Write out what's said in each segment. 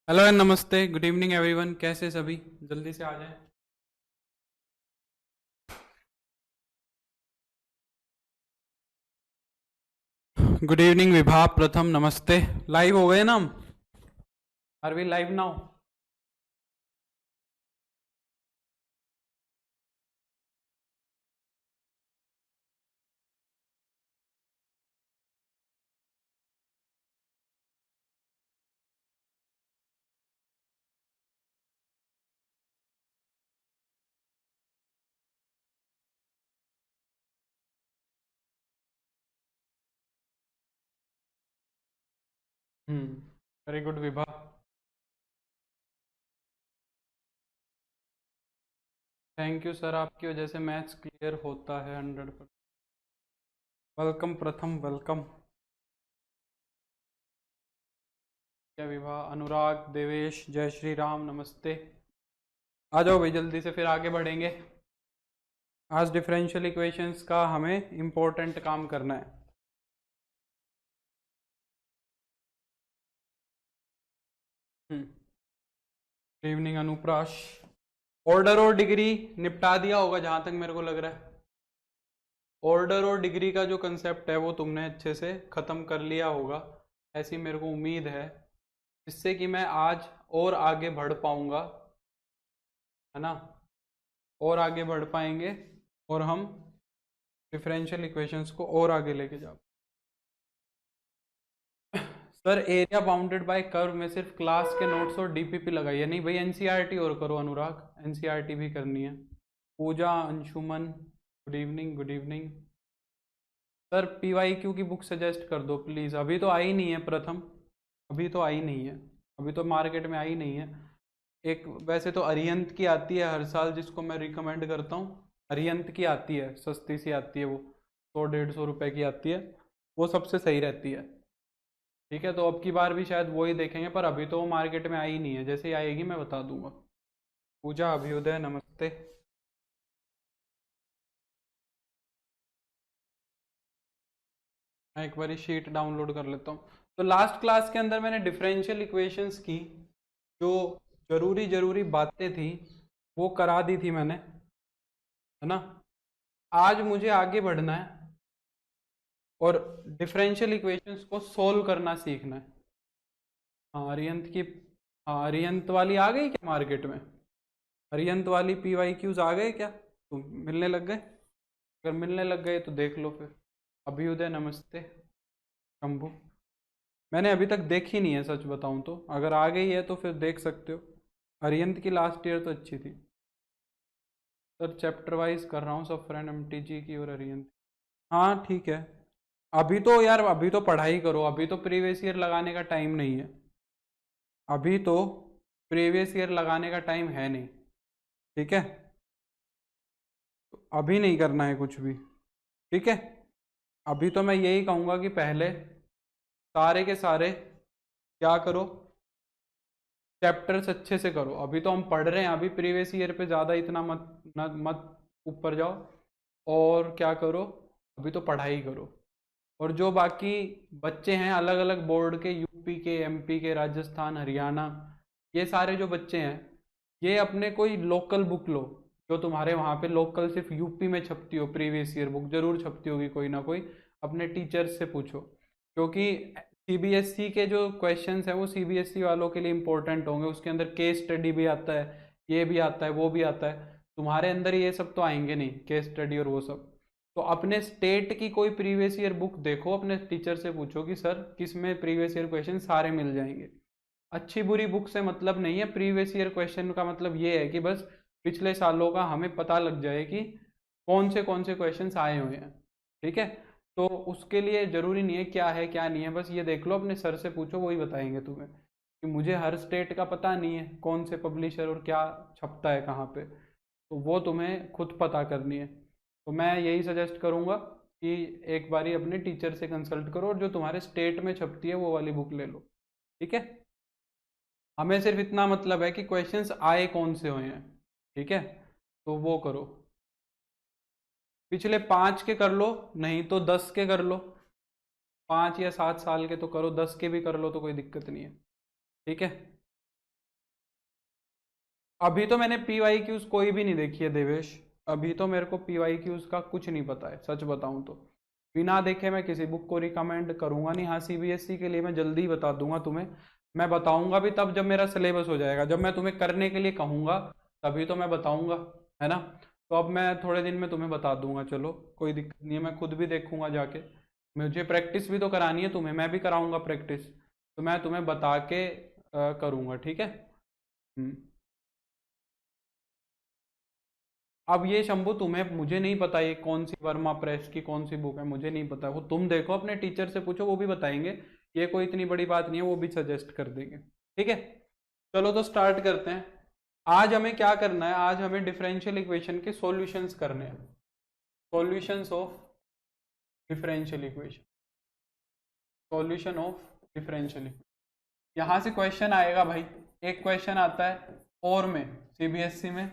Hello and नमस्ते, good evening everyone. कैसे सभी? जल्दी से आ जाएं। गुड इवनिंग विभा, प्रथम नमस्ते। लाइव हो गए ना हम? Are we live now? Very good Vibha. Thank you sir, आपकी वजह से मैथ्स क्लियर होता है 100%। वेलकम प्रथम, वेलकम। क्या विभा, अनुराग, देवेश, जय श्री राम, नमस्ते। आ जाओ भाई, जल्दी से फिर आगे बढ़ेंगे। आज डिफरेंशियल इक्वेशंस का हमें इम्पोर्टेंट काम करना है। Good evening Anuprash. ऑर्डर और डिग्री निपटा दिया होगा जहां तक मेरे को लग रहा है। ऑर्डर और डिग्री का जो कंसेप्ट है वो तुमने अच्छे से ख़त्म कर लिया होगा, ऐसी मेरे को उम्मीद है, जिससे कि मैं आज और आगे बढ़ पाऊंगा, है ना। और आगे बढ़ पाएंगे और हम डिफरेंशियल इक्वेशंस को और आगे लेके जाओ। Sir area bounded by curve में सिर्फ क्लास के नोट्स और डीपीपी लगाइए। नहीं भाई, एनसीईआरटी और करो अनुराग, एनसीईआरटी भी करनी है। Puja, Anshuman, good evening, good evening. Sir PYQ की बुक सजेस्ट कर दो प्लीज़। अभी तो आई नहीं है प्रथम, अभी तो आई नहीं है, अभी तो मार्केट में आई नहीं है। एक वैसे तो अरिहंत की आती है हर साल, जिसको मैं रिकमेंड करता हूँ। अरिहंत की आती है, सस्ती सी आती है वो, 100-150 रुपए की आती है। वो सबसे सही रहती है। ठीक है, तो अब की बार भी शायद वो ही देखेंगे, पर अभी तो वो मार्केट में आई नहीं है। जैसे ही आएगी मैं बता दूंगा। पूजा, अभ्युदय, नमस्ते। मैं एक बार शीट डाउनलोड कर लेता हूँ। तो लास्ट क्लास के अंदर मैंने डिफरेंशियल इक्वेशंस की जो जरूरी जरूरी बातें थी वो करा दी थी मैंने, है ना। आज मुझे आगे बढ़ना है और डिफरेंशियल इक्वेशंस को सोल्व करना सीखना है। हाँ अरिहंत की, हाँ अरिहंत वाली आ गई क्या मार्केट में? अरिहंत वाली पीवाईक्यूज आ गए क्या? तुम मिलने लग गए? अगर मिलने लग गए तो देख लो फिर। अभ्युदय, नमस्ते। शंभू, मैंने अभी तक देखी नहीं है सच बताऊं तो, अगर आ गई है तो फिर देख सकते हो। अरिहंत की लास्ट ईयर तो अच्छी थी। सर चैप्टर वाइज कर रहा हूँ सब फ्रेंड, एमटीजी की और अरिहंत। हाँ ठीक है। अभी तो यार, अभी तो पढ़ाई करो, अभी तो प्रीवियस ईयर लगाने का टाइम नहीं है। अभी तो प्रीवियस ईयर लगाने का टाइम है नहीं। ठीक है, तो अभी नहीं करना है कुछ भी। ठीक है, अभी तो मैं यही कहूँगा कि पहले सारे के सारे क्या करो, चैप्टर्स अच्छे से करो। अभी तो हम पढ़ रहे हैं, अभी प्रीवियस ईयर पे ज़्यादा इतना मत ऊपर जाओ। और क्या करो, अभी तो पढ़ाई करो। और जो बाकी बच्चे हैं अलग अलग बोर्ड के, यूपी के, एमपी के, राजस्थान, हरियाणा, ये सारे जो बच्चे हैं, ये अपने कोई लोकल बुक लो। जो तुम्हारे वहाँ पे लोकल सिर्फ यूपी में छपती हो, प्रीवियस ईयर बुक जरूर छपती होगी कोई ना कोई। अपने टीचर्स से पूछो, क्योंकि सीबीएसई के जो क्वेश्चंस हैं वो सीबीएसई वालों के लिए इंपॉर्टेंट होंगे। उसके अंदर केस स्टडी भी आता है, ये भी आता है, वो भी आता है। तुम्हारे अंदर ये सब तो आएंगे नहीं, केस स्टडी और वो सब। तो अपने स्टेट की कोई प्रीवियस ईयर बुक देखो, अपने टीचर से पूछो कि सर किस में प्रीवियस ईयर क्वेश्चन सारे मिल जाएंगे। अच्छी बुरी बुक से मतलब नहीं है, प्रीवियस ईयर क्वेश्चन का मतलब ये है कि बस पिछले सालों का हमें पता लग जाए कि कौन से क्वेश्चन आए हुए हैं। ठीक है, तो उसके लिए जरूरी नहीं है क्या है क्या नहीं है, बस ये देख लो, अपने सर से पूछो, वही बताएंगे तुम्हें। कि मुझे हर स्टेट का पता नहीं है कौन से पब्लिशर और क्या छपता है कहाँ पे, तो वो तुम्हें खुद पता करनी है। तो मैं यही सजेस्ट करूँगा कि एक बारी अपने टीचर से कंसल्ट करो और जो तुम्हारे स्टेट में छपती है वो वाली बुक ले लो। ठीक है, हमें सिर्फ इतना मतलब है कि क्वेश्चंस आए कौन से हुए हैं। ठीक है, तो वो करो। पिछले 5 के कर लो, नहीं तो 10 के कर लो। 5 या 7 साल के तो करो, 10 के भी कर लो तो कोई दिक्कत नहीं है। ठीक है, अभी तो मैंने PYQs कोई भी नहीं देखी है देवेश, अभी तो मेरे को PYQs का कुछ नहीं पता है, सच बताऊं तो बिना देखे मैं किसी बुक को रिकमेंड करूंगा नहीं। हाँ CBSE के लिए मैं जल्दी बता दूंगा तुम्हें, मैं बताऊंगा भी तब जब मेरा सिलेबस हो जाएगा, जब मैं तुम्हें करने के लिए कहूंगा तभी तो मैं बताऊंगा, है ना। तो अब मैं थोड़े दिन में तुम्हें बता दूंगा, चलो कोई दिक्कत नहीं है, मैं खुद भी देखूंगा जाके, मुझे प्रैक्टिस भी तो करानी है तुम्हें, मैं भी कराऊंगा प्रैक्टिस, तो मैं तुम्हें बता के करूंगा, ठीक है। अब ये शंभू तुम्हें, मुझे नहीं पता ये कौन सी वर्मा प्रेस की कौन सी बुक है, मुझे नहीं पता, वो तुम देखो अपने टीचर से पूछो, वो भी बताएंगे, ये कोई इतनी बड़ी बात नहीं है, वो भी सजेस्ट कर देंगे, ठीक है। चलो तो स्टार्ट करते हैं। आज हमें क्या करना है, आज हमें डिफरेंशियल इक्वेशन के सॉल्यूशंस करने हैं, solutions of differential equation, solution of differential equation. यहां से क्वेश्चन आएगा भाई, एक क्वेश्चन आता है और में, CBSE में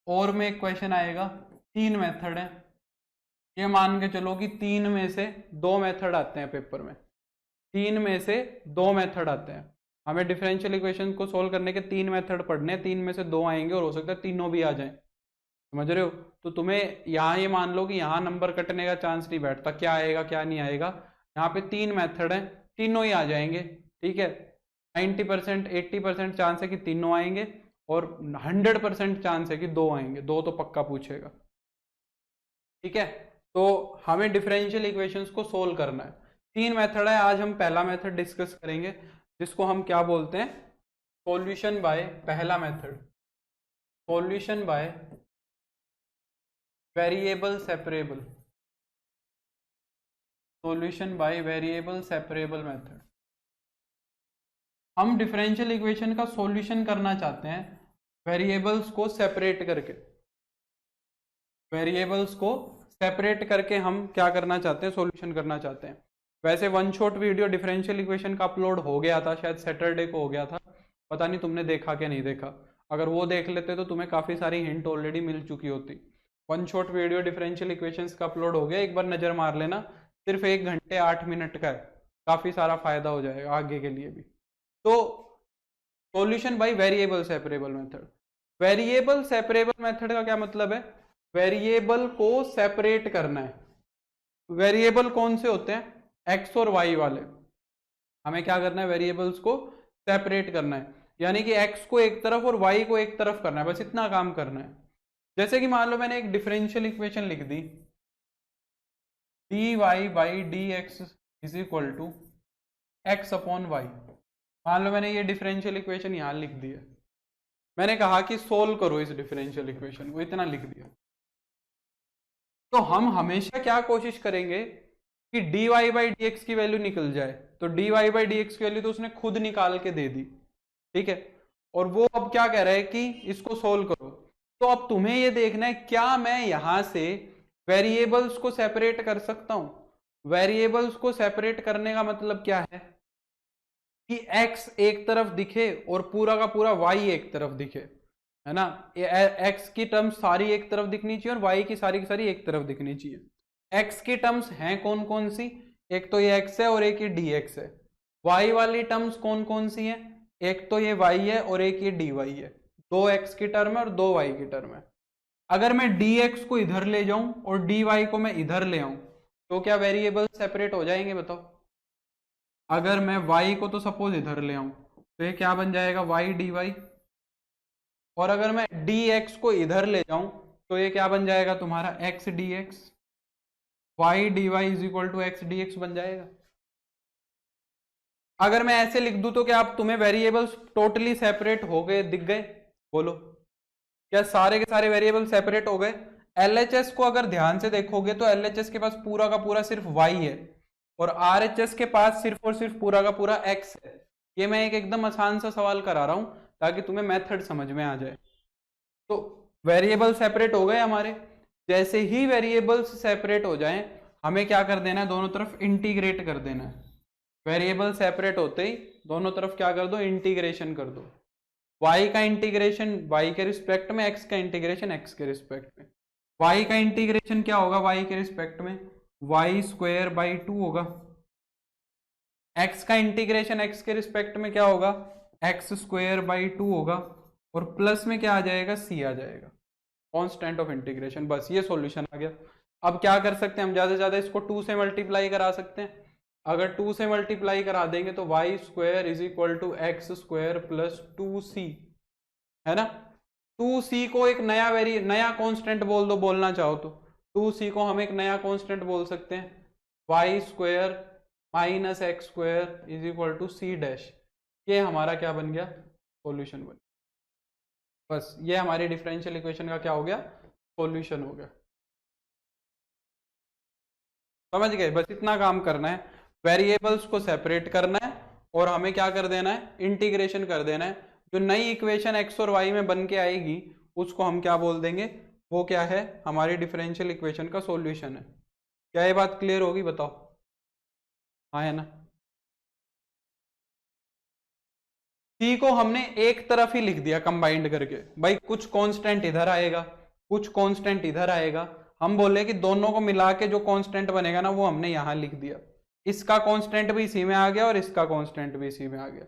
और में एक क्वेश्चन आएगा, 3 मेथड है, ये मान के चलो कि 3 में से 2 मेथड आते हैं पेपर में, 3 में से 2 मेथड आते हैं, हमें डिफरेंशियल इक्वेशन को सोल्व करने के 3 मेथड पढ़ने हैं, 3 में से 2 आएंगे और हो सकता है तीनों भी आ जाएं, समझ रहे हो। तो तुम्हें यहाँ ये मान लो कि यहाँ नंबर कटने का चांस नहीं बैठता, क्या आएगा क्या नहीं आएगा, यहाँ पे 3 मेथड है, तीनों ही आ जाएंगे, ठीक है। 90% 80% चांस है कि तीनों आएंगे और 100% चांस है कि 2 आएंगे, 2 तो पक्का पूछेगा, ठीक है। तो हमें डिफरेंशियल इक्वेशंस को सोल्व करना है, 3 मेथड है, आज हम पहला मेथड डिस्कस करेंगे जिसको हम क्या बोलते हैं, सॉल्यूशन बाय, पहला method solution by variable separable, solution by variable separable method. हम डिफरेंशियल इक्वेशन का सॉल्यूशन करना चाहते हैं वेरिएबल्स को सेपरेट करके, वेरिएबल्स को सेपरेट करके हम क्या करना चाहते हैं, सॉल्यूशन करना चाहते हैं। वैसे one shot video differential equation का अपलोड हो गया था, शायद सैटरडे को हो गया था, पता नहीं तुमने देखा कि नहीं देखा, अगर वो देख लेते तो तुम्हें काफ़ी सारी हिंट ऑलरेडी मिल चुकी होती। One shot video differential equations का अपलोड हो गया, एक बार नज़र मार लेना, सिर्फ 1 घंटे 8 मिनट का है, काफ़ी सारा फायदा हो जाएगा आगे के लिए भी। तो solution by variable separable method, variable separable method का क्या मतलब है, वेरिएबल को सेपरेट करना है। वेरिएबल कौन से होते हैं, एक्स और वाई वाले, हमें क्या करना है, वेरिएबल्स को सेपरेट करना है, यानी कि एक्स को एक तरफ और वाई को एक तरफ करना है, बस इतना काम करना है। जैसे कि मान लो मैंने एक डिफरेंशियल इक्वेशन लिख दी, dy by D x is equal to X upon Y, मान लो मैंने ये डिफरेंशियल इक्वेशन यहां लिख दी है, मैंने कहा कि सोल्व करो इस डिफरेंशियल इक्वेशन को, इतना लिख दिया। तो हम हमेशा क्या कोशिश करेंगे कि dy बाई डी एक्स की वैल्यू निकल जाए, तो dy बाई डी एक्स की वैल्यू तो उसने खुद निकाल के दे दी, ठीक है, और वो अब क्या कह रहा है कि इसको सोल्व करो। तो अब तुम्हें ये देखना है क्या मैं यहां से वेरिएबल्स को सेपरेट कर सकता हूं, वेरिएबल्स को सेपरेट करने का मतलब क्या है कि x एक तरफ दिखे और पूरा का पूरा y एक तरफ दिखे, है ना, x की टर्म्स सारी एक तरफ दिखनी चाहिए और y की सारी एक तरफ दिखनी चाहिए। x की टर्म्स हैं कौन कौन सी, एक तो ये x है और एक ये dx है। y वाली टर्म्स कौन कौन सी हैं, एक तो ये y है और एक ये dy है, 2 x की टर्म है और 2 y की टर्म है। अगर मैं dx को इधर ले जाऊं और dy को मैं इधर ले आऊं तो क्या वेरिएबल सेपरेट हो जाएंगे बताओ। अगर मैं y को तो सपोज इधर ले आऊं तो ये क्या बन जाएगा, y dy, और अगर मैं dx को इधर ले जाऊं तो ये क्या बन जाएगा तुम्हारा x dx, y dy is equal to x dx बन जाएगा। अगर मैं ऐसे लिख दूं तो क्या आप तुम्हें वेरिएबल्स टोटली सेपरेट हो गए, दिख गए, बोलो क्या सारे के सारे वेरिएबल सेपरेट हो गए। LHS को अगर ध्यान से देखोगे तो LHS के पास पूरा का पूरा सिर्फ y है और RHS के पास सिर्फ और सिर्फ पूरा का पूरा x है। ये मैं एक एकदम आसान सा सवाल करा रहा हूं ताकि तुम्हें मेथड समझ में आ जाए। तो वेरिएबल सेपरेट हो गए हमारे, जैसे ही वेरिएबल्स सेपरेट हो जाएं हमें क्या कर देना है, दोनों तरफ इंटीग्रेट कर देना है। वेरिएबल सेपरेट होते ही दोनों तरफ क्या कर दो, इंटीग्रेशन कर दो। y का इंटीग्रेशन y के रिस्पेक्ट में, x का इंटीग्रेशन x के रिस्पेक्ट में। y का इंटीग्रेशन क्या होगा y के रिस्पेक्ट में, y स्क्वायर बाई 2 होगा। x का इंटीग्रेशन x के रिस्पेक्ट में क्या होगा, x स्क्वायर बाई 2 होगा। और प्लस में क्या आ जाएगा, सी आ जाएगा, कांस्टेंट ऑफ इंटीग्रेशन। बस ये सॉल्यूशन आ गया। अब क्या कर सकते हैं हम, ज्यादा से ज्यादा इसको 2 से मल्टीप्लाई करा सकते हैं। अगर 2 से मल्टीप्लाई करा देंगे तो Y square is equal to X square plus 2c, है ना। 2c को एक नया कांस्टेंट बोल दो, बोलना चाहो तो 2c को हम एक नया कांस्टेंट बोल सकते हैं, Y square minus x square is equal to C dash. ये हमारा क्या बन गया, सॉल्यूशन बन। बस ये हमारी डिफरेंशियल इक्वेशन का क्या हो गया, सॉल्यूशन हो गया। समझ गए, बस इतना काम करना है, वेरिएबल्स को सेपरेट करना है और हमें क्या कर देना है, इंटीग्रेशन कर देना है। जो नई इक्वेशन एक्स और वाई में बन के आएगी उसको हम क्या बोल देंगे, वो क्या है, हमारी डिफरेंशियल इक्वेशन का सॉल्यूशन है। क्या ये बात क्लियर होगी, बताओ। हाँ है ना। सी को हमने एक तरफ ही लिख दिया कंबाइंड करके, भाई कुछ कांस्टेंट इधर आएगा, कुछ कांस्टेंट इधर आएगा। हम बोले कि दोनों को मिला के जो कांस्टेंट बनेगा ना वो हमने यहां लिख दिया। इसका कांस्टेंट भी इसी में आ गया और इसका कांस्टेंट भी इसी में आ गया।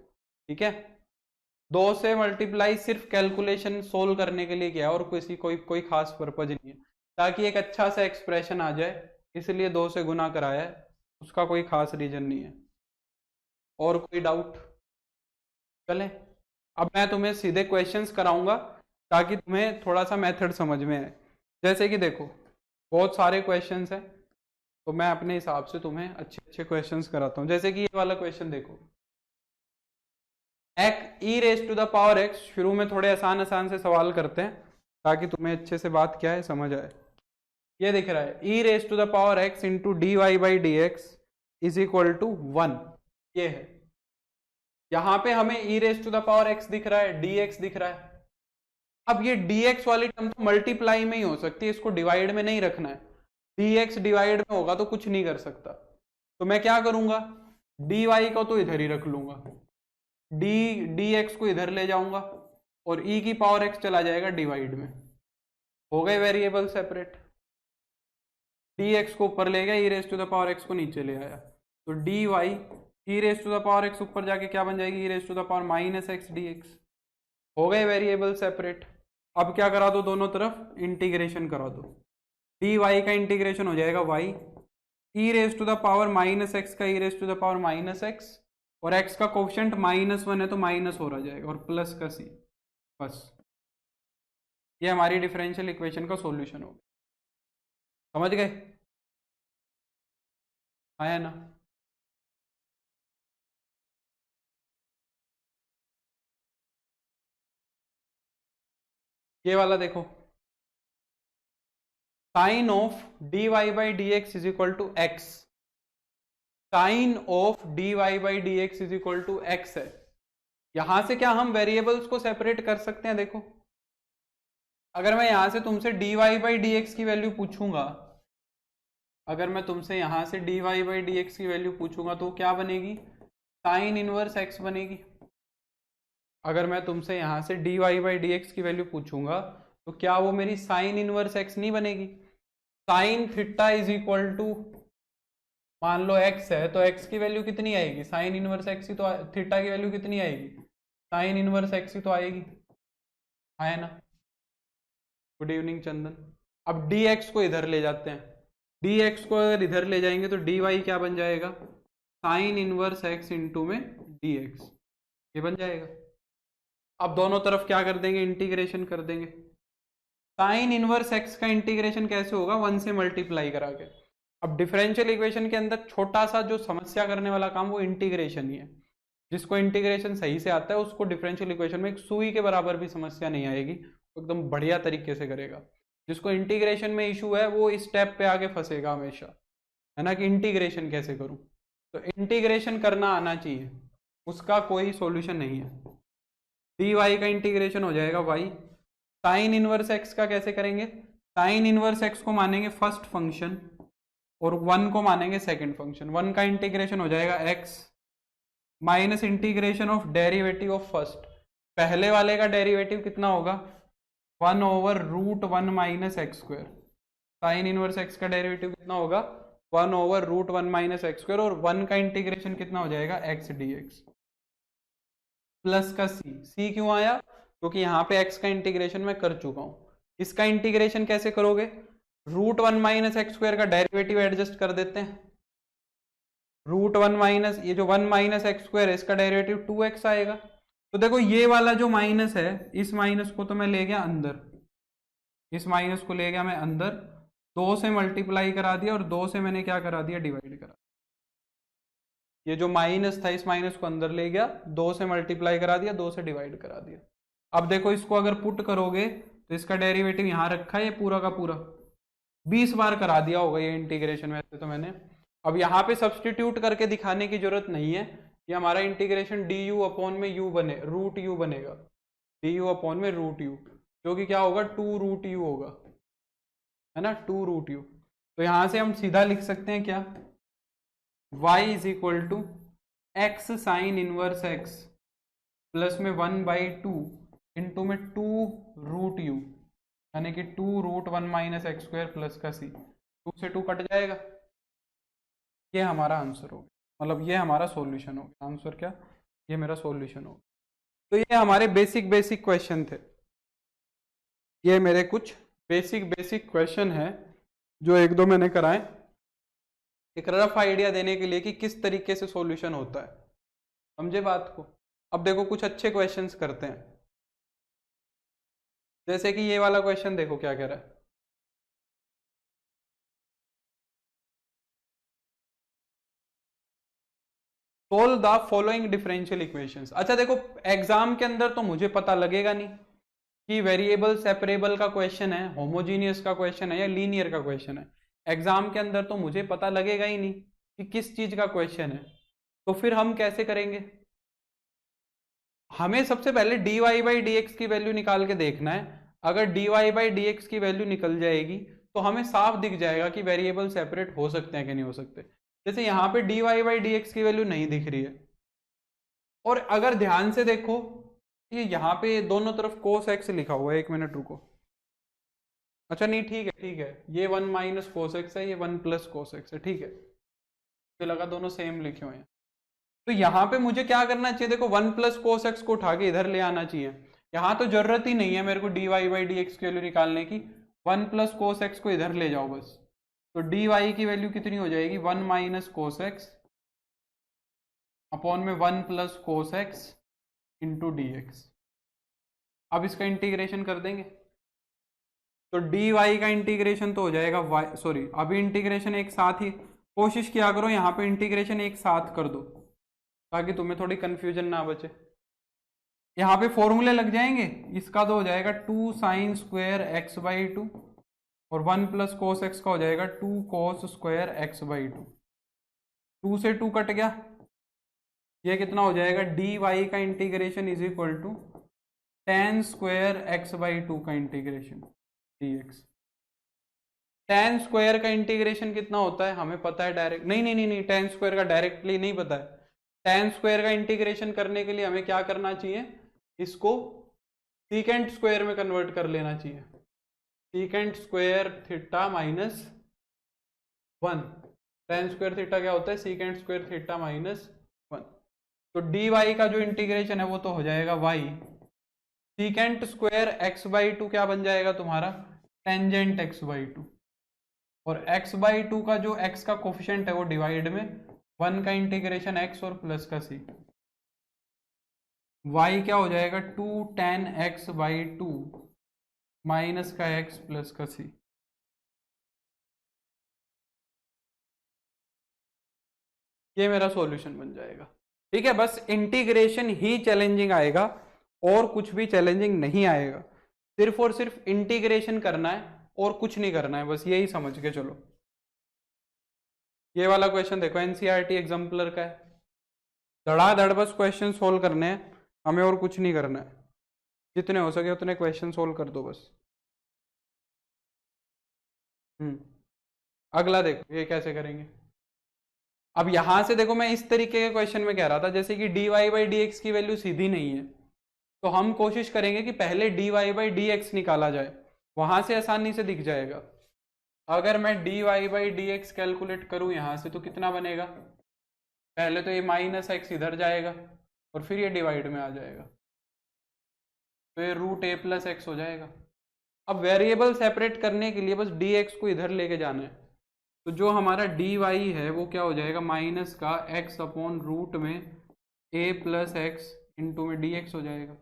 ठीक है, 2 से मल्टीप्लाई सिर्फ कैलकुलेशन सोल्व करने के लिए किया और कोई खास पर्पज नहीं है, ताकि एक अच्छा सा एक्सप्रेशन आ जाए, इसलिए 2 से गुना कराया है, उसका कोई खास रीजन नहीं है। और कोई डाउट? चले, अब मैं तुम्हें सीधे क्वेश्चंस कराऊंगा ताकि तुम्हें थोड़ा सा मेथड समझ में आए। जैसे कि देखो बहुत सारे क्वेश्चंस हैं, तो मैं अपने हिसाब से तुम्हें अच्छे अच्छे क्वेश्चंस कराता हूँ। जैसे कि ये वाला क्वेश्चन देखो, e raise to the power x. शुरू में थोड़े आसान आसान से सवाल करते हैं ताकि तुम्हें अच्छे से बात क्या है समझ आए। ये दिख रहा है e raise to the power x into d Y by D x is equal to 1, ये है। यहां पे हमें e raise to the power x दिख रहा है, dx दिख रहा है। अब ये dx वाली टर्म तो मल्टीप्लाई में ही हो सकती है, इसको डिवाइड में नहीं रखना है। dx डिवाइड में होगा तो कुछ नहीं कर सकता, तो मैं क्या करूंगा, dy को तो इधर ही रख लूंगा, dx को इधर ले जाऊंगा और e की पावर x चला जाएगा डिवाइड में। हो गए वेरिएबल सेपरेट। dx को ऊपर ले गया, e raise to the power x को नीचे ले आया, तो dy e raise to the power x ऊपर जाके क्या बन जाएगी, e raise to the power minus x D x. हो गए वेरिएबल सेपरेट। अब क्या करा दो, दोनों तरफ इंटीग्रेशन करा दो। डी वाई का इंटीग्रेशन हो जाएगा y, e raise to the power minus x का e raise to the power minus x, और एक्स का कोफिशिएंट -1 है तो माइनस हो रहा जाएगा, और प्लस का सी। बस ये हमारी डिफरेंशियल इक्वेशन का सॉल्यूशन होगा। समझ गए, आया ना। ये वाला देखो, sine of D Y by D x is equal to X, sine of D Y by D x is equal to X है। यहां से क्या हम वेरिएबल्स को सेपरेट कर सकते हैं, देखो अगर मैं यहां से तुमसे D Y by D X की वैल्यू पूछूंगा, अगर मैं तुमसे यहां से D Y by D X की वैल्यू पूछूंगा तो क्या बनेगी, साइन इनवर्स एक्स बनेगी। अगर मैं तुमसे यहां से D Y by D X की वैल्यू पूछूंगा तो क्या वो मेरी साइन इनवर्स एक्स नहीं बनेगी। Sine theta is equal to, मान लो एक्स है तो एक्स की वैल्यू कितनी आएगी, साइन इनवर्स एक्स ही तो, थीटा की वैल्यू कितनी आएगी, साइन इनवर्स एक्स ही तो आएगी, आया ना। गुड इवनिंग चंदन। अब dx को इधर ले जाते हैं, dx को अगर इधर ले जाएंगे तो dy क्या बन जाएगा, साइन इनवर्स x इंटू में dx, ये बन जाएगा। अब दोनों तरफ क्या कर देंगे, इंटीग्रेशन कर देंगे। साइन इनवर्स x का इंटीग्रेशन कैसे होगा, 1 से मल्टीप्लाई करा के। अब डिफरेंशियल इक्वेशन के अंदर छोटा सा जो समस्या करने वाला काम वो इंटीग्रेशन ही है। जिसको इंटीग्रेशन सही से आता है उसको डिफरेंशियल इक्वेशन में एक सुई के बराबर भी समस्या नहीं आएगी, एकदम बढ़िया तरीके से करेगा। जिसको इंटीग्रेशन में इशू है वो इस स्टेप पे आगे फंसेगा हमेशा, है ना, कि इंटीग्रेशन कैसे करूं। तो इंटीग्रेशन करना आना चाहिए, उसका कोई सॉल्यूशन नहीं है। डी वाई का इंटीग्रेशन हो जाएगा वाई, साइन इनवर्स एक्स का कैसे करेंगे, साइन इनवर्स एक्स को मानेंगे फर्स्ट फंक्शन और 1 को मानेंगे सेकंड फंक्शन। 1 का इंटीग्रेशन हो जाएगा x minus integration of derivative of first, पहले वाले का डेरिवेटिव कितना होगा, 1 over root 1 minus x square. Sine inverse X का डेरिवेटिव कितना होगा, 1 over root 1 minus x square, और 1 का इंटीग्रेशन कितना हो जाएगा, x dx प्लस का c। c क्यों आया, क्योंकि यहाँ पे x का इंटीग्रेशन मैं कर चुका हूँ। इसका इंटीग्रेशन कैसे करोगे? √1 माइनस एक्स स्क्वायर का डेरिवेटिव एडजस्ट कर देते हैं। √1 माइनस ये जो 1 माइनस एक्स स्क्वायर है इसका डेरिवेटिव 2x आएगा। तो देखो ये वाला जो माइनस है, इस माइनस को तो मैं ले गया अंदर, इस माइनस को ले गया मैं अंदर, 2 से मल्टीप्लाई करा दिया और 2 से मैंने क्या करा दिया, डिवाइड करा। ये जो माइनस था इस माइनस को अंदर ले गया, 2 से मल्टीप्लाई करा दिया, 2 से डिवाइड करा दिया। अब देखो इसको अगर पुट करोगे तो इसका डेरिवेटिव यहां रखा है, ये पूरा का पूरा 20 बार करा दिया होगा ये इंटीग्रेशन वैसे तो मैंने। अब यहाँ पे सब्सटीट्यूट करके दिखाने की जरूरत नहीं है, ये हमारा इंटीग्रेशन डी यू अपॉन में यू बने √u बनेगा, डी यू अपॉन में √u, जो कि क्या होगा 2√u होगा, है ना, 2√u। तो यहां से हम सीधा लिख सकते हैं क्या, y is equal to X sine inverse x plus में 1/2 इंटू में 2√u, यानी कि 2√1 माइनस एक्स स्क्वायर प्लस का c, 2 से 2 कट जाएगा। ये हमारा आंसर होगा, मतलब ये हमारा सॉल्यूशन होगा। आंसर क्या, ये मेरा सॉल्यूशन होगा। तो ये हमारे बेसिक क्वेश्चन थे, ये मेरे कुछ बेसिक क्वेश्चन है जो एक दो मैंने कराए, एक रफ आइडिया देने के लिए कि किस तरीके से सॉल्यूशन होता है, समझे बात को। अब देखो कुछ अच्छे क्वेश्चंस करते हैं, जैसे कि ये वाला क्वेश्चन देखो क्या कह रहा है, solve the following differential equations. अच्छा देखो एग्जाम के अंदर तो मुझे पता लगेगा नहीं कि वेरिएबल सेपरेबल का क्वेश्चन है, होमोजीनियस का क्वेश्चन है या लीनियर का क्वेश्चन है। एग्जाम के अंदर तो मुझे पता लगेगा ही नहीं कि किस चीज का क्वेश्चन है, तो फिर हम कैसे करेंगे। हमें सबसे पहले dy/dx की वैल्यू निकाल के देखना है। अगर dy/dx की वैल्यू निकल जाएगी तो हमें साफ दिख जाएगा कि वेरिएबल सेपरेट हो सकते हैं कि नहीं हो सकते। जैसे यहाँ पे dy/dx की वैल्यू नहीं दिख रही है, और अगर ध्यान से देखो ये यहाँ पे दोनों तरफ cos x लिखा हुआ है, 1 मिनट रुको। अच्छा नहीं ठीक है, ये 1 माइनस cos x है, ये 1 प्लस cos x है, ठीक है, मुझे लगा दोनों सेम लिखे हुए हैं। तो यहाँ पे मुझे क्या करना चाहिए, देखो 1 प्लस cos x को उठा के इधर ले आना चाहिए। यहाँ तो जरूरत ही नहीं है मेरे को dy/dx की वैल्यू निकालने की, 1 प्लस cos x को इधर ले जाओ बस। तो dy की वैल्यू कितनी हो जाएगी, 1 माइनस cos x अपॉन में 1 plus cos x into dx। अब इसका इंटीग्रेशन कर देंगे तो dy का इंटीग्रेशन तो हो जाएगा y, सॉरी अभी इंटीग्रेशन एक साथ ही, कोशिश किया करो यहाँ पे इंटीग्रेशन एक साथ कर दो ताकि तुम्हें थोड़ी कंफ्यूजन ना बचे। यहाँ पे फॉर्मूले लग जाएंगे, इसका तो हो जाएगा 2 साइन स्क्वायर x/2 और 1 प्लस कोस एक्स का हो जाएगा 2 कोस स्क्वायर x/2। 2 से 2 कट गया, ये कितना हो जाएगा, dy का integration is equal to tan square x/2 का इंटीग्रेशन dx। tan स्क्वायर का इंटीग्रेशन कितना होता है हमें पता है डायरेक्ट, नहीं tan स्क्वायर का डायरेक्टली नहीं पता है। tan स्क्वायर का इंटीग्रेशन करने के लिए हमें क्या करना चाहिए, इसको सीकेंट स्क्वायर में कन्वर्ट कर लेना चाहिए, secant square theta minus 1। tan square theta क्या होता है, सीकेंट स्क्वायर थीटा माइनस 1। तो dy का जो इंटीग्रेशन है वो तो हो जाएगा y, सीकेंट स्क्वायर x/2 क्या बन जाएगा तुम्हारा, टेंजेंट x/2, और x/2 का जो x का कोफिशिएंट है वो डिवाइड में 1 का इंटीग्रेशन x और प्लस का c, y क्या हो जाएगा 2 tan x/2 माइनस का x प्लस का c। ये मेरा सॉल्यूशन बन जाएगा, ठीक है। बस इंटीग्रेशन ही चैलेंजिंग आएगा और कुछ भी चैलेंजिंग नहीं आएगा, सिर्फ और सिर्फ इंटीग्रेशन करना है और कुछ नहीं करना है, बस यही समझ के चलो। ये वाला क्वेश्चन देखो एनसीईआरटी एग्जाम्पलर का है, धड़ाधड़ बस क्वेश्चन सोल्व करने हैं हमें और कुछ नहीं करना है, जितने हो सके उतने क्वेश्चन सोल्व कर दो बस। अगला देखो ये कैसे करेंगे। अब यहां से देखो मैं इस तरीके के क्वेश्चन में कह रहा था, जैसे कि dy/dx की वैल्यू सीधी नहीं है, तो हम कोशिश करेंगे कि पहले dy/dx निकाला जाए, वहां से आसानी से दिख जाएगा। अगर मैं dy/dx कैलकुलेट करूं यहां से तो कितना बनेगा, पहले तो ये माइनस x इधर जाएगा और फिर ये डिवाइड में आ जाएगा, तो ये रूट ए प्लस एक्स हो जाएगा। अब वेरिएबल सेपरेट करने के लिए बस डी एक्स को इधर लेके जाना है, तो जो हमारा डी वाई है वो क्या हो जाएगा, माइनस का एक्स अपॉन रूट में ए प्लस एक्स इंटू में डी एक्स हो जाएगा।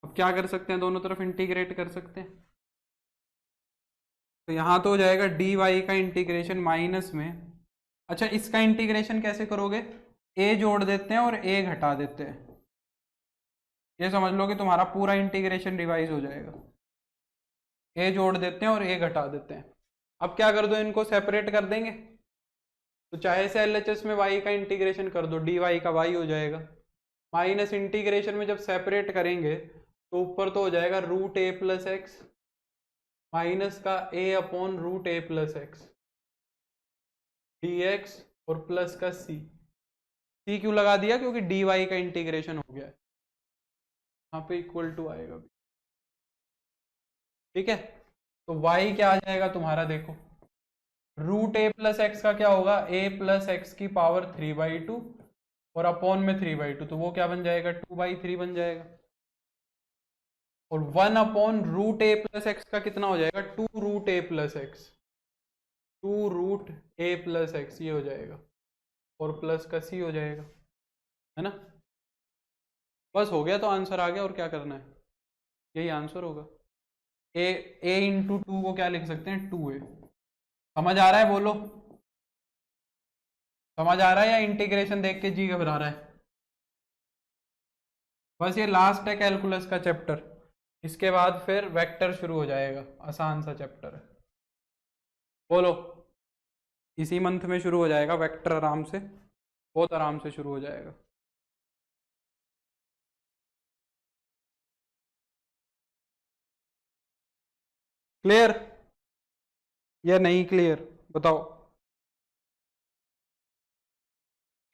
अब क्या कर सकते हैं, दोनों तरफ इंटीग्रेट कर सकते हैं। तो यहाँ तो हो जाएगा डी वाई का इंटीग्रेशन माइनस में, अच्छा इसका इंटीग्रेशन कैसे करोगे, ए जोड़ देते हैं और ए घटा देते हैं, ये समझ लो कि तुम्हारा पूरा इंटीग्रेशन रिवाइज हो जाएगा। ए जोड़ देते हैं और ए घटा देते हैं। अब क्या कर दो, इनको सेपरेट कर देंगे, तो चाहे से एलएचएस में y का इंटीग्रेशन कर दो, डी वाई का y हो जाएगा, माइनस इंटीग्रेशन में जब सेपरेट करेंगे तो ऊपर तो हो जाएगा root A plus X minus का a upon root A plus x D x और प्लस का c क्यों लगा दिया, क्योंकि डी वाई का इंटीग्रेशन हो गया है, यहाँ पे इक्वल टू आएगा। ठीक है, तो y क्या आ जाएगा तुम्हारा, देखो रूट ए प्लस एक्स का क्या होगा, a प्लस एक्स की पावर 3/2 और अपॉन में 3/2, तो वो क्या बन जाएगा 2/3 बन जाएगा। और 1 upon root A plus x का कितना हो जाएगा, 2 root A plus x, 2 root A plus x ये हो जाएगा, और प्लस का c हो जाएगा, है ना। बस हो गया, तो आंसर आ गया, और क्या करना है, यही आंसर होगा। a इंटू 2 को क्या लिख सकते हैं, 2a। समझ आ रहा है, बोलो समझ आ रहा है, या इंटीग्रेशन देख के जी घबरा रहा है। बस ये लास्ट है कैलकुलस का चैप्टर, इसके बाद फिर वेक्टर शुरू हो जाएगा, आसान सा चैप्टर है। बोलो, इसी मंथ में शुरू हो जाएगा वेक्टर, आराम से, बहुत आराम से शुरू हो जाएगा। क्लियर या नहीं क्लियर, बताओ।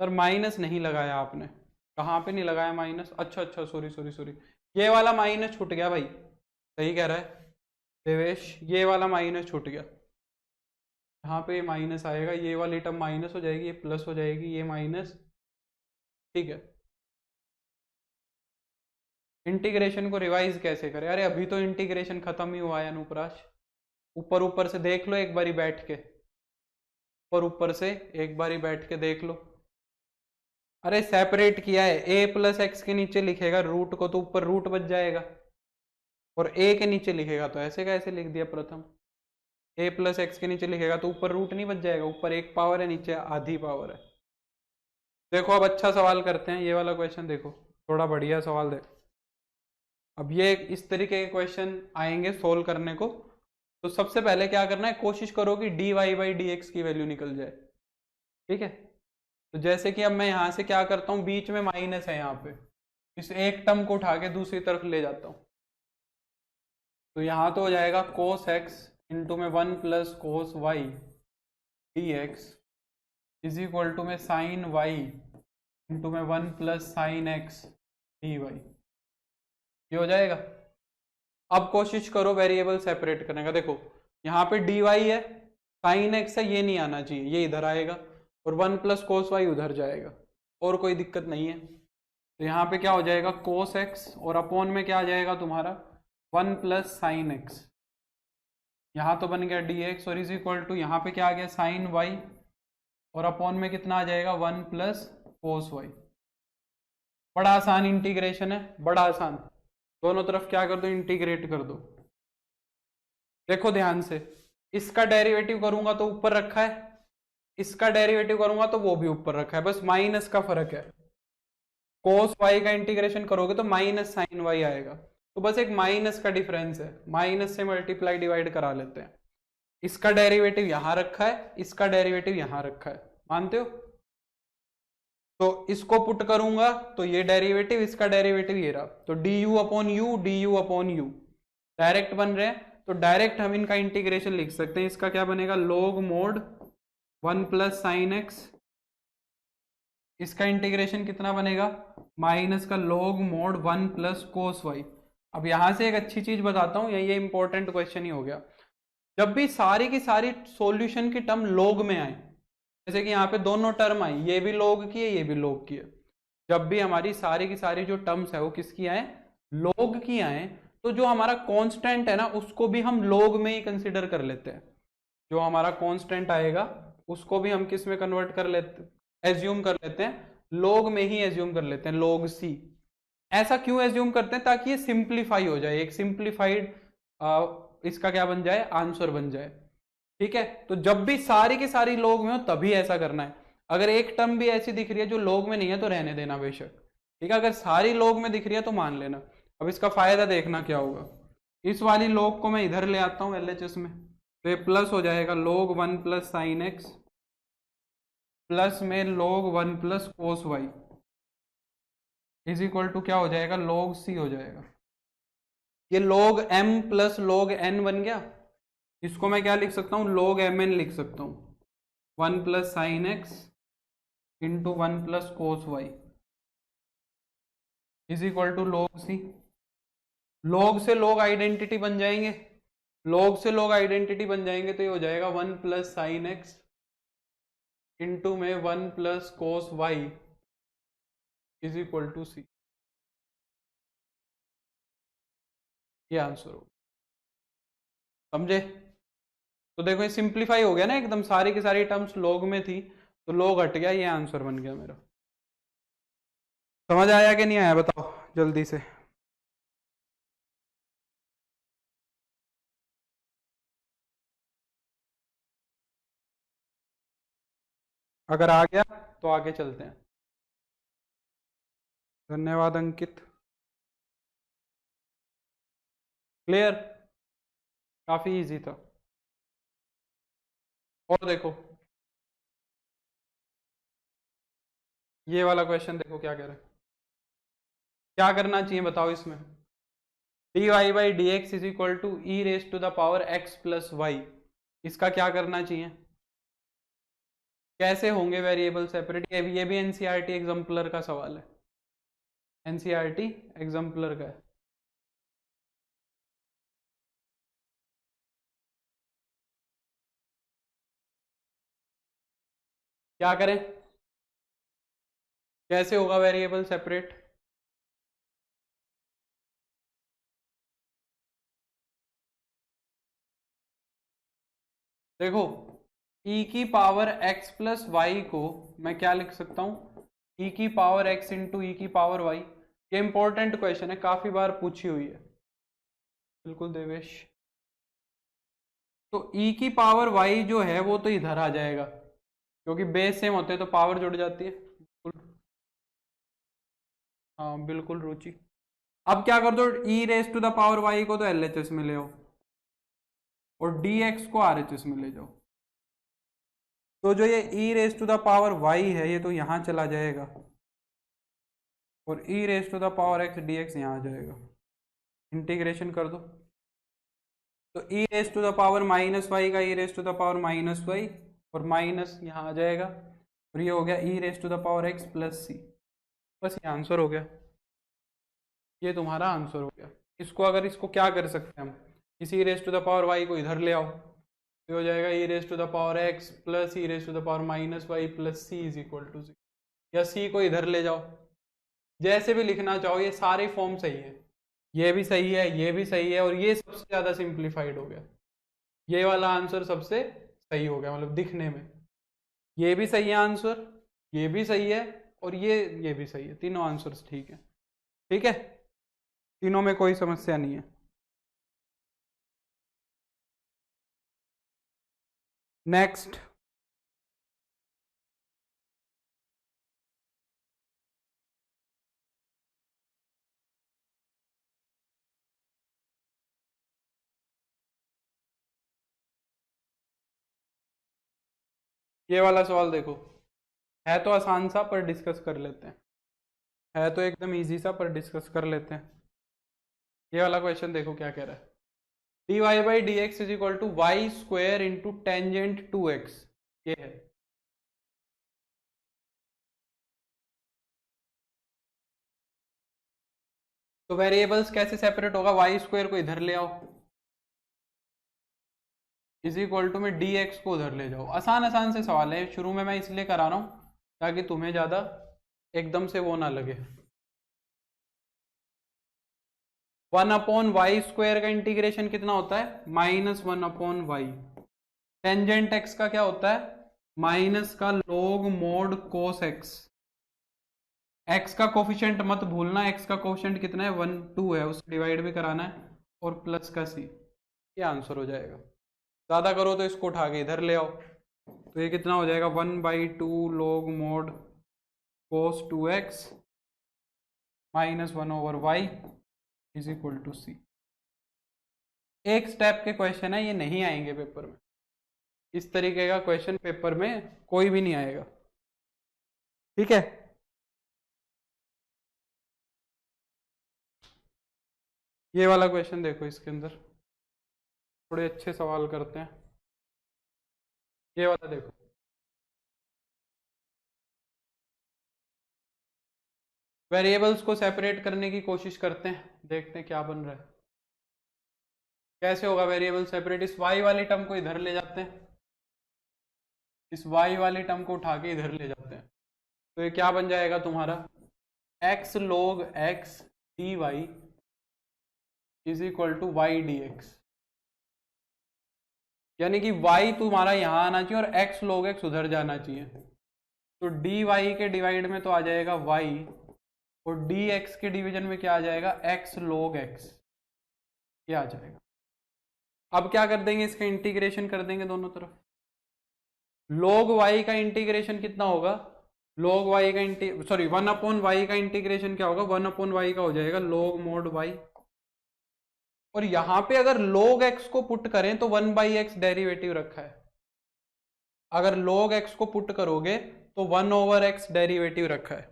सर माइनस नहीं लगाया आपने, कहाँ पे नहीं लगाया माइनस, अच्छा अच्छा सॉरी सॉरी सॉरी, ये वाला माइनस छूट गया भाई, सही कह रहा है देवेश, ये वाला माइनस छूट गया, यहाँ पे माइनस आएगा, ये वाली टर्म माइनस हो जाएगी, ये प्लस हो जाएगी, ये माइनस, ठीक है। इंटीग्रेशन को रिवाइज कैसे करें, अरे अभी तो इंटीग्रेशन खत्म ही हुआ है अनुप्राश, ऊपर ऊपर से देख लो एक बारी बैठ के, ऊपर से एक बारी बैठ के देख लो। अरे सेपरेट किया है, a प्लस एक्स के नीचे लिखेगा रूट को, तो ऊपर रूट बच जाएगा, और a के नीचे लिखेगा तो ऐसे कैसे लिख दिया, प्रथम a प्लस एक्स के नीचे लिखेगा तो ऊपर रूट नहीं बच जाएगा, ऊपर एक पावर है नीचे आधी पावर है। देखो अब अच्छा सवाल करते हैं, ये वाला क्वेश्चन देखो, थोड़ा बढ़िया सवाल देखो। अब ये इस तरीके के क्वेश्चन आएंगे सोल्व करने को, तो सबसे पहले क्या करना है, कोशिश करो कि D Y by D X की वैल्यू निकल जाए। ठीक है, तो जैसे कि अब मैं यहाँ से क्या करता हूँ, बीच में माइनस है, यहाँ पे इस एक टर्म को उठा के दूसरी तरफ ले जाता हूँ, तो यहाँ तो हो जाएगा कोस एक्स इंटू में 1 plus cos y d x is equal to में साइन वाई इंटू में 1 plus sine x d y, ये हो जाएगा। अब कोशिश करो वेरिएबल सेपरेट करने का, देखो यहाँ पे डी वाई है, साइन एक्स है, ये नहीं आना चाहिए, ये इधर आएगा, और 1 प्लस कोस वाई उधर जाएगा, और कोई दिक्कत नहीं है। तो यहाँ पे क्या हो जाएगा कोस एक्स, और अपॉन में क्या आ जाएगा तुम्हारा 1 प्लस साइन एक्स, यहाँ तो बन गया डी एक्स, और इज इक्वल टू यहाँ पे क्या आ गया साइन वाई, और अपॉन में कितना आ जाएगा 1 प्लस कोस वाई। बड़ा आसान इंटीग्रेशन है, बड़ा आसान, दोनों तरफ क्या कर दो, इंटीग्रेट कर दो। देखो ध्यान से, इसका डेरिवेटिव करूंगा तो ऊपर रखा है, इसका डेरिवेटिव करूंगा तो वो भी ऊपर रखा है, बस माइनस का फर्क है। कोस वाई का इंटीग्रेशन करोगे तो माइनस साइन वाई आएगा, तो बस एक माइनस का डिफरेंस है, माइनस से मल्टीप्लाई डिवाइड करा लेते हैं। इसका डेरिवेटिव यहां रखा है, इसका डेरिवेटिव यहां रखा है, मानते हो। तो इसको पुट करूंगा तो ये डेरिवेटिव, इसका डेरिवेटिव ये रहा, तो D you upon you, D you upon you direct बन रहे हैं, तो डायरेक्ट हम इनका इंटीग्रेशन लिख सकते हैं। इसका क्या बनेगा, log mod 1 plus sine x, इसका इंटीग्रेशन कितना बनेगा, माइनस का log mod 1 plus cos y. अब यहां से एक अच्छी चीज बताता हूं, ये इंपॉर्टेंट क्वेश्चन ही हो गया, जब भी सारी की सारी सॉल्यूशन की टर्म log में आए, जैसे कि यहाँ पे दोनों टर्म आई, ये भी log की है, ये भी log की है, जब भी हमारी सारी की सारी जो टर्म्स है वो किसकी आए, log की आए, तो जो हमारा कांस्टेंट है ना उसको भी हम log में ही कंसिडर कर लेते हैं। जो हमारा कांस्टेंट आएगा उसको भी हम किस में कन्वर्ट कर लेते, एज्यूम कर लेते हैं, log में ही एज्यूम कर लेते हैं, log c। ऐसा क्यों एज्यूम करते हैं? ताकि ये सिंप्लीफाई हो जाए, एक सिंप्लीफाइड इसका क्या बन जाए, आंसर बन जाए। ठीक है, तो जब भी सारी की सारी log में हो तभी ऐसा करना है। अगर एक टर्म भी ऐसी दिख रही है जो log में नहीं है तो रहने देना बेशक। ठीक है, अगर सारी log में दिख रही है तो मान लेना। अब इसका फायदा देखना क्या होगा। इस वाली log को मैं इधर ले आता हूं LHS में, तो ये प्लस हो जाएगा log 1 plus sine x plus में log 1 plus cos y is equal to क्या हो जाएगा, log c हो जाएगा। ये log m plus log n बन गया। इसको मैं क्या लिख सकता हूँ, log mn लिख सकता हूँ। 1 plus sine x into 1 plus cos y is equal to log c। log से log आइडेंटिटी बन जाएंगे, log से log आइडेंटिटी बन जाएंगे तो ये हो जाएगा 1 प्लस साइन एक्स इंटू में 1 plus cos y is equal to c. ये आंसर हो, समझे? तो देखो ये सिंप्लीफाई हो गया ना एकदम, सारी की सारी टर्म्स log में थी तो log हट गया, ये आंसर बन गया मेरा। समझ आया कि नहीं आया बताओ जल्दी से। अगर आ गया तो आगे चलते हैं। धन्यवाद अंकित। क्लियर? काफी इजी था। और देखो ये वाला क्वेश्चन देखो क्या कह रहा है, क्या करना चाहिए बताओ इसमें। D Y by D x is equal to e raise to the power x plus y, इसका क्या करना चाहिए, कैसे होंगे वेरिएबल सेपरेट। ये भी एनसीईआरटी एग्जाम्पलर का सवाल है, एनसीईआरटी एग्जाम्पलर का है। क्या करें, कैसे होगा वेरिएबल सेपरेट। देखो e की पावर x प्लस वाई को मैं क्या लिख सकता हूं, e की पावर x इंटू ई की पावर y। ये इंपॉर्टेंट क्वेश्चन है, काफी बार पूछी हुई है। बिल्कुल देवेश। तो e की पावर y जो है वो तो इधर आ जाएगा, क्योंकि बेस सेम होते हैं तो पावर जुड़ जाती है। बिल्कुल, हाँ बिल्कुल रुचि। अब क्या कर दो, e raise to the power y को तो LHS में ले आओ और dx को RHS में ले जाओ। तो जो ये e raise to the power y है ये तो यहां चला जाएगा और e raise to the power x dx यहाँ आ जाएगा। इंटीग्रेशन कर दो तो e raise to the power minus y का e raise to the power minus y और माइनस यहाँ आ जाएगा और ये हो गया e raise to the power x plus सी। बस ये आंसर हो गया, ये तुम्हारा आंसर हो गया। इसको अगर इसको क्या कर सकते हैं हम, इस e raise to the power y को इधर ले आओ तो हो जाएगा e raise to the power x plus e raise to the power minus y plus c is equal to 0। या c को इधर ले जाओ, जैसे भी लिखना चाहो, ये सारे फॉर्म सही है, ये भी सही है, ये भी सही है और ये सबसे ज्यादा सिंप्लीफाइड हो गया। ये वाला आंसर सबसे सही हो गया, मतलब दिखने में ये भी सही है आंसर, ये भी सही है और ये भी सही है, तीनों आंसर्स ठीक है। ठीक है, तीनों में कोई समस्या नहीं है। नेक्स्ट, ये वाला सवाल देखो, है तो आसान सा पर डिस्कस कर लेते हैं, है तो एकदम इजी सा पर डिस्कस कर लेते हैं। ये वाला क्वेश्चन देखो क्या कह रहा है, d Y by D x is equal to y square into tangent to x, ये है। तो वेरिएबल्स कैसे सेपरेट होगा, वाई स्क्वायर को इधर ले आओ इज इक्वल टू में डी एक्स को उधर ले जाओ। आसान आसान से सवाल है, शुरू में मैं इसलिए करा रहा हूँ ताकि तुम्हें ज़्यादा एकदम से वो ना लगे। 1/y² का इंटीग्रेशन कितना होता है? -1/y। टेंजेंट x का क्या होता है? माइनस का log mod cos x। x का कोफिशिएंट मत भूलना, x का कोफिशिएंट कितना है? 1 2 है, उसको डिवाइड भी कराना है, और प्लस का c। ये आंसर हो जाएगा। ज्यादा करो तो इसको उठा के इधर ले आओ, तो ये कितना हो जाएगा? 1/2 log mod cos 2x -1/y is equal to c। एक स्टेप के क्वेश्चन है, ये नहीं आएंगे पेपर में। इस तरीके का क्वेश्चन पेपर में कोई भी नहीं आएगा, ठीक है। ये वाला क्वेश्चन देखो, इसके अंदर थोड़े अच्छे सवाल करते हैं। ये वाला देखो, वेरिएबल्स को सेपरेट करने की कोशिश करते हैं, देखते हैं क्या बन रहा है। कैसे होगा वेरिएबल सेपरेट? इस y वाली टर्म को इधर ले जाते हैं, इस y वाली टर्म को उठा के इधर ले जाते हैं, तो ये क्या बन जाएगा तुम्हारा? x log x dy is equal to y dx। यानी कि y तुम्हारा यहां आना चाहिए और x log x उधर जाना चाहिए, तो dy के डिवाइड में तो आ जाएगा y, और dx के डिवीजन में क्या आ जाएगा? x log x, ये आ जाएगा। अब क्या कर देंगे? इसका इंटीग्रेशन कर देंगे दोनों तरफ। log y का इंटीग्रेशन कितना होगा? log y का 1/y का इंटीग्रेशन क्या होगा? 1/y का हो जाएगा log mod y, और यहां पे अगर log x को पुट करें तो 1/x डेरिवेटिव रखा है। अगर log x को पुट करोगे तो 1/x डेरिवेटिव रखा है,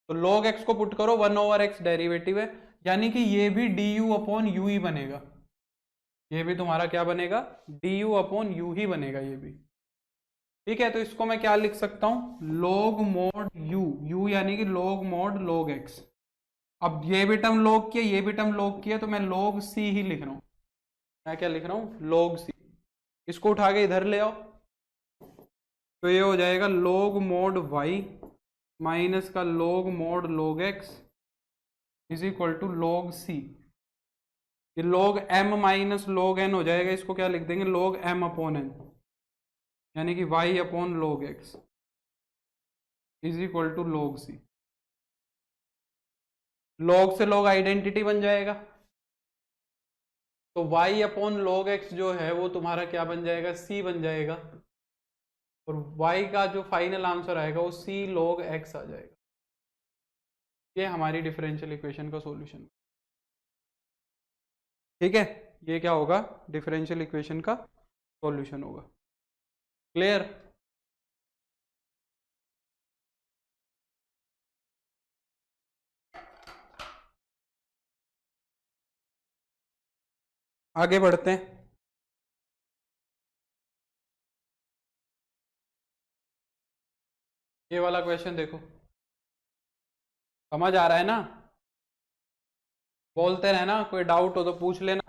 तो log x को पुट करो, 1/x डेरिवेटिव है, यानी कि ये भी du/u ही बनेगा। ये भी तुम्हारा क्या बनेगा? du/u ही बनेगा ये भी, ठीक है। तो इसको मैं क्या लिख सकता हूं? log mod u यानी कि log mod log x। अब ये भी टर्म log किया, ये भी टर्म log किया, तो मैं log c ही लिख रहा हूं। मैं क्या लिख रहा हूं? log c। इसको उठा के इधर ले आओ, तो ये हो जाएगा log mod y माइनस का log mod log x is equal to log c। ये log m minus log n हो जाएगा, इसको क्या लिख देंगे? log m/n, यानी कि y/log x is equal to log c। log से log आइडेंटिटी बन जाएगा, तो y/log x जो है वो तुम्हारा क्या बन जाएगा? c बन जाएगा, और y का जो फाइनल आंसर आएगा वो c log x आ जाएगा। ये हमारी डिफरेंशियल इक्वेशन का सॉल्यूशन, ठीक है। ये क्या होगा? डिफरेंशियल इक्वेशन का सॉल्यूशन होगा। क्लियर? आगे बढ़ते हैं। ये वाला क्वेश्चन देखो, समझ आ रहा है ना? बोलते रहना, कोई डाउट हो तो पूछ लेना।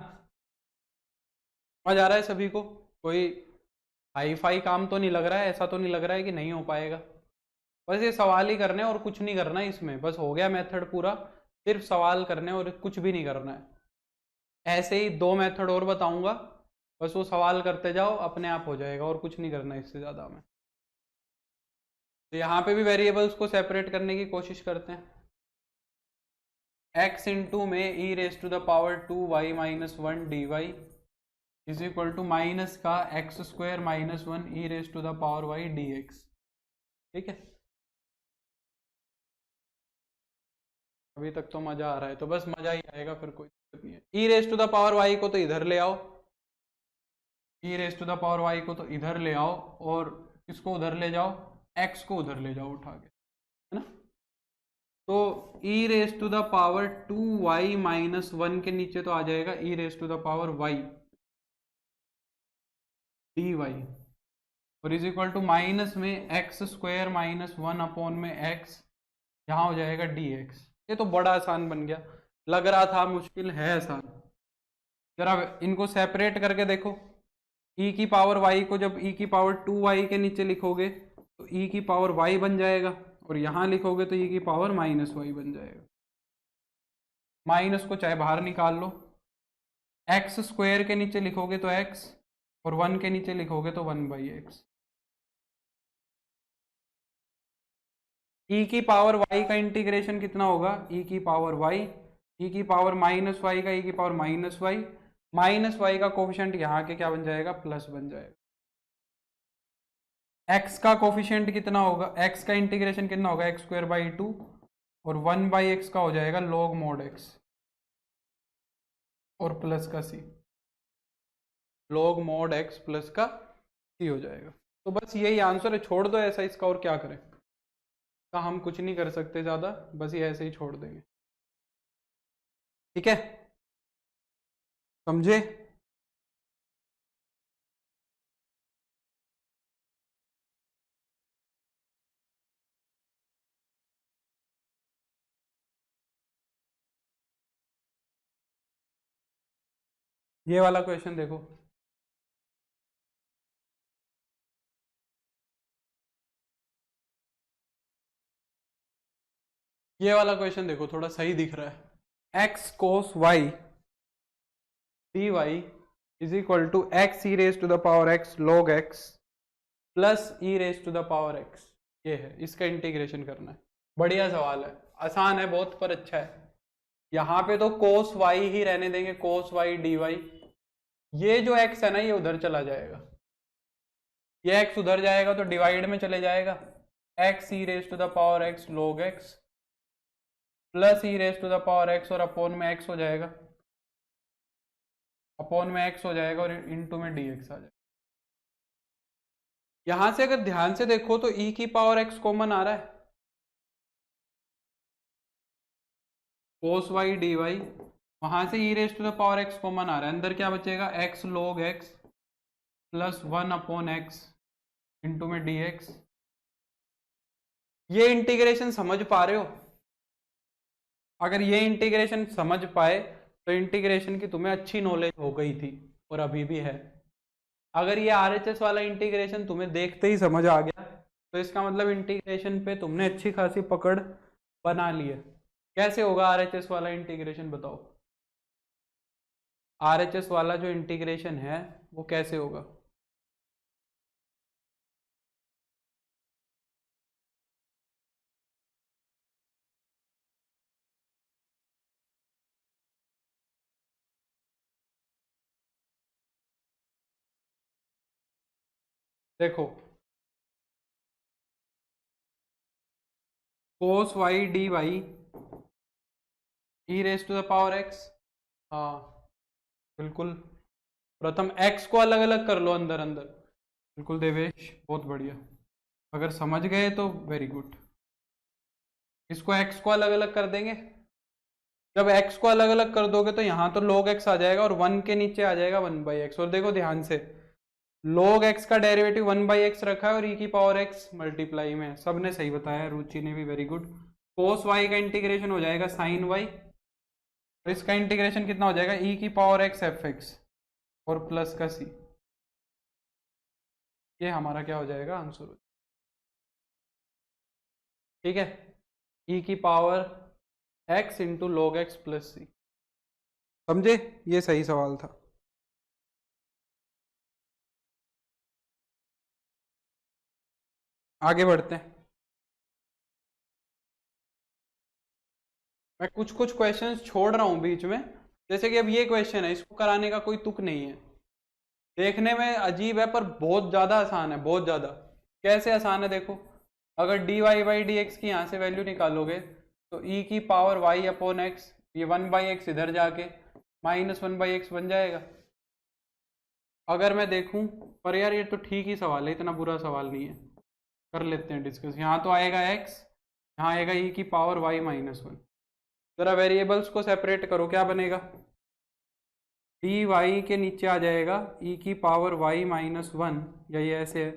समझ आ रहा है सभी को? कोई हाई फाई काम तो नहीं लग रहा है, ऐसा तो नहीं लग रहा है कि नहीं हो पाएगा? बस ये सवाल ही करने और कुछ नहीं करना है इसमें, बस हो गया मेथड पूरा। सिर्फ सवाल करने और कुछ भी नहीं करना है। ऐसे ही 2 मेथड और बताऊंगा, बस वो सवाल करते जाओ, अपने आप हो जाएगा, और कुछ नहीं करना इससे ज़्यादा में। तो यहाँ पे भी वेरिएबल्स को सेपरेट करने की कोशिश करते हैं। x इंटू में e⁻² y-1 dy is equal to minus का x² -1 e⁻y dx, ठीक है। अभी तक तो मजा आ रहा है, तो बस मजा ही आएगा, फिर कोई दिक्कत नहीं है। e⁻y को तो इधर ले आओ, e⁻y को तो इधर ले आओ, और इसको उधर ले जाओ, x को उधर ले जाओ उठा के, है ना। तो e⁻² के नीचे तो आ जाएगा e⁻y dy, और इज इक्वल टू माइनस में x² -1 में x, यहाँ हो जाएगा dx। ये तो बड़ा आसान बन गया, लग रहा था मुश्किल, है आसान। जरा इनको सेपरेट करके देखो। e⁻y को जब e⁻2y के नीचे लिखोगे तो e⁻y बन जाएगा, और यहाँ लिखोगे तो e⁻−y बन जाएगा। माइनस को चाहे बाहर निकाल लो, एक्स स्क्वायर के नीचे लिखोगे तो एक्स, और 1 के नीचे लिखोगे तो 1/x। ई की पावर y का इंटीग्रेशन कितना होगा, ई की पावर y, ई की पावर माइनस वाई का ई की पावर माइनस वाई का कोफिशिएंट यहाँ के क्या बन जाएगा, प्लस बन जाएगा। x का कोफिशिएंट कितना होगा, x का इंटीग्रेशन कितना होगा, x² 2, और 1/x का हो जाएगा log mod x, और प्लस का c, log mod x plus का c हो जाएगा। तो बस यही आंसर है, छोड़ दो ऐसा इसका, और क्या करें, का हम कुछ नहीं कर सकते ज़्यादा, बस ये ऐसे ही छोड़ देंगे। ठीक है, समझे? ये वाला क्वेश्चन देखो, ये वाला क्वेश्चन देखो, थोड़ा सही दिख रहा है। x cos y dy is equal to x e raise to the power x log x plus e raise to the power x, ये है, इसका इंटीग्रेशन करना है। बढ़िया सवाल है, आसान है बहुत, पर अच्छा है। यहाँ पे तो cos y ही रहने देंगे, cos y dy, ये जो x है ना ये उधर चला जाएगा, ये x उधर जाएगा तो डिवाइड में चले जाएगा, x e raise to the power x log x plus e raise to the power x, और अपोन में x हो जाएगा, अपोन में x हो जाएगा, और इनटू में dx आ जाएगा। यहां से अगर ध्यान से देखो तो e की पावर x कॉमन आ रहा है, cos y dy, वहां से e raise to the power x common आ रहा है, अंदर क्या बचेगा, x log x plus 1/x into में dx। ये इंटीग्रेशन समझ पा रहे हो? अगर ये इंटीग्रेशन समझ पाए तो इंटीग्रेशन की तुम्हें अच्छी नॉलेज हो गई थी, और अभी भी है। अगर ये आरएचएस वाला इंटीग्रेशन तुम्हें देखते ही समझ आ गया तो इसका मतलब इंटीग्रेशन पे तुमने अच्छी खासी पकड़ बना ली है। कैसे होगा आरएचएस वाला इंटीग्रेशन, बताओ? आरएचएस वाला जो इंटीग्रेशन है वो कैसे होगा? देखो, cos y dy e raise to the power x, हाँ बिल्कुल, प्रथम x को अलग अलग कर लो अंदर अंदर, बिल्कुल देवेश, बहुत बढ़िया, अगर समझ गए तो वेरी गुड। इसको x को अलग अलग कर देंगे, जब x को अलग अलग कर दोगे तो यहाँ तो log x आ जाएगा, और 1 के नीचे आ जाएगा 1/x, और देखो ध्यान से, log x का डेरिवेटिव 1/x रखा है, और e की पावर x मल्टीप्लाई में, सबने सही बताया, रुचि ने भी, वेरी गुड। cos y का इंटीग्रेशन हो जाएगा sin y, तो इसका इंटीग्रेशन कितना हो जाएगा, e की पावर x fx और प्लस का c, ये हमारा क्या हो जाएगा, आंसर। ठीक है, e की power x into log x plus c, समझे? ये सही सवाल था। आगे बढ़ते हैं, मैं कुछ कुछ क्वेश्चंस छोड़ रहा हूं बीच में, जैसे कि अब ये क्वेश्चन है, इसको कराने का कोई तुक नहीं है, देखने में अजीब है पर बहुत ज्यादा आसान है, बहुत ज्यादा। कैसे आसान है देखो, अगर dy बाई डी एक्स की यहाँ से वैल्यू निकालोगे तो e की पावर y अपॉन एक्स, ये 1/x इधर जाके -1/x बन जाएगा। अगर मैं देखूं, पर यार ये तो ठीक ही सवाल है, इतना बुरा सवाल नहीं है, कर लेते हैं डिस्कस। यहाँ तो आएगा x, यहाँ आएगा e की पावर y -1, जरा वेरिएबल्स को सेपरेट करो, क्या बनेगा, dy के नीचे आ जाएगा e की पावर y -1, या ये ऐसे है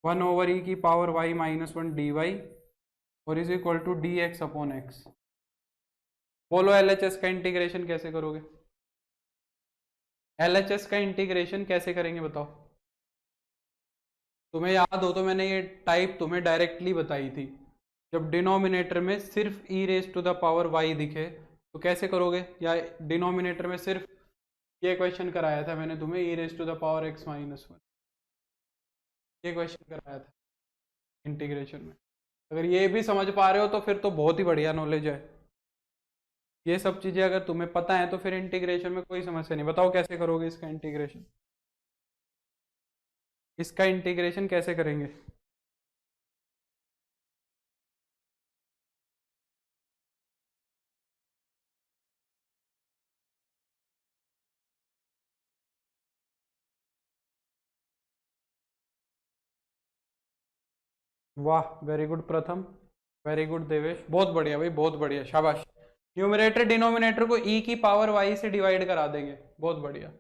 1/e की पावर y -1 dy, और is equal to dx upon x। बोलो LHS का इंटीग्रेशन कैसे करोगे, LHS का इंटीग्रेशन कैसे करेंगे बताओ? तुम्हें याद हो तो मैंने ये टाइप तुम्हें डायरेक्टली बताई थी, जब डिनोमिनेटर में सिर्फ e raise to the power y दिखे तो कैसे करोगे, या डिनोमिनेटर में सिर्फ ये क्वेश्चन कराया था मैंने तुम्हें, e raise to the power x minus one, ये क्वेश्चन कराया था इंटीग्रेशन में। अगर ये भी समझ पा रहे हो तो फिर तो बहुत ही बढ़िया नॉलेज है। ये सब चीजें अगर तुम्हें पता है तो फिर इंटीग्रेशन में कोई समस्या नहीं। बताओ कैसे करोगे इसका इंटीग्रेशन, इसका इंटीग्रेशन कैसे करेंगे? वाह, वेरी गुड प्रथम, वेरी गुड देवेश, बहुत बढ़िया भाई, बहुत बढ़िया, शाबाश। न्यूमरेटर डिनोमिनेटर को ई की पावर वाई से डिवाइड करा देंगे, बहुत बढ़िया।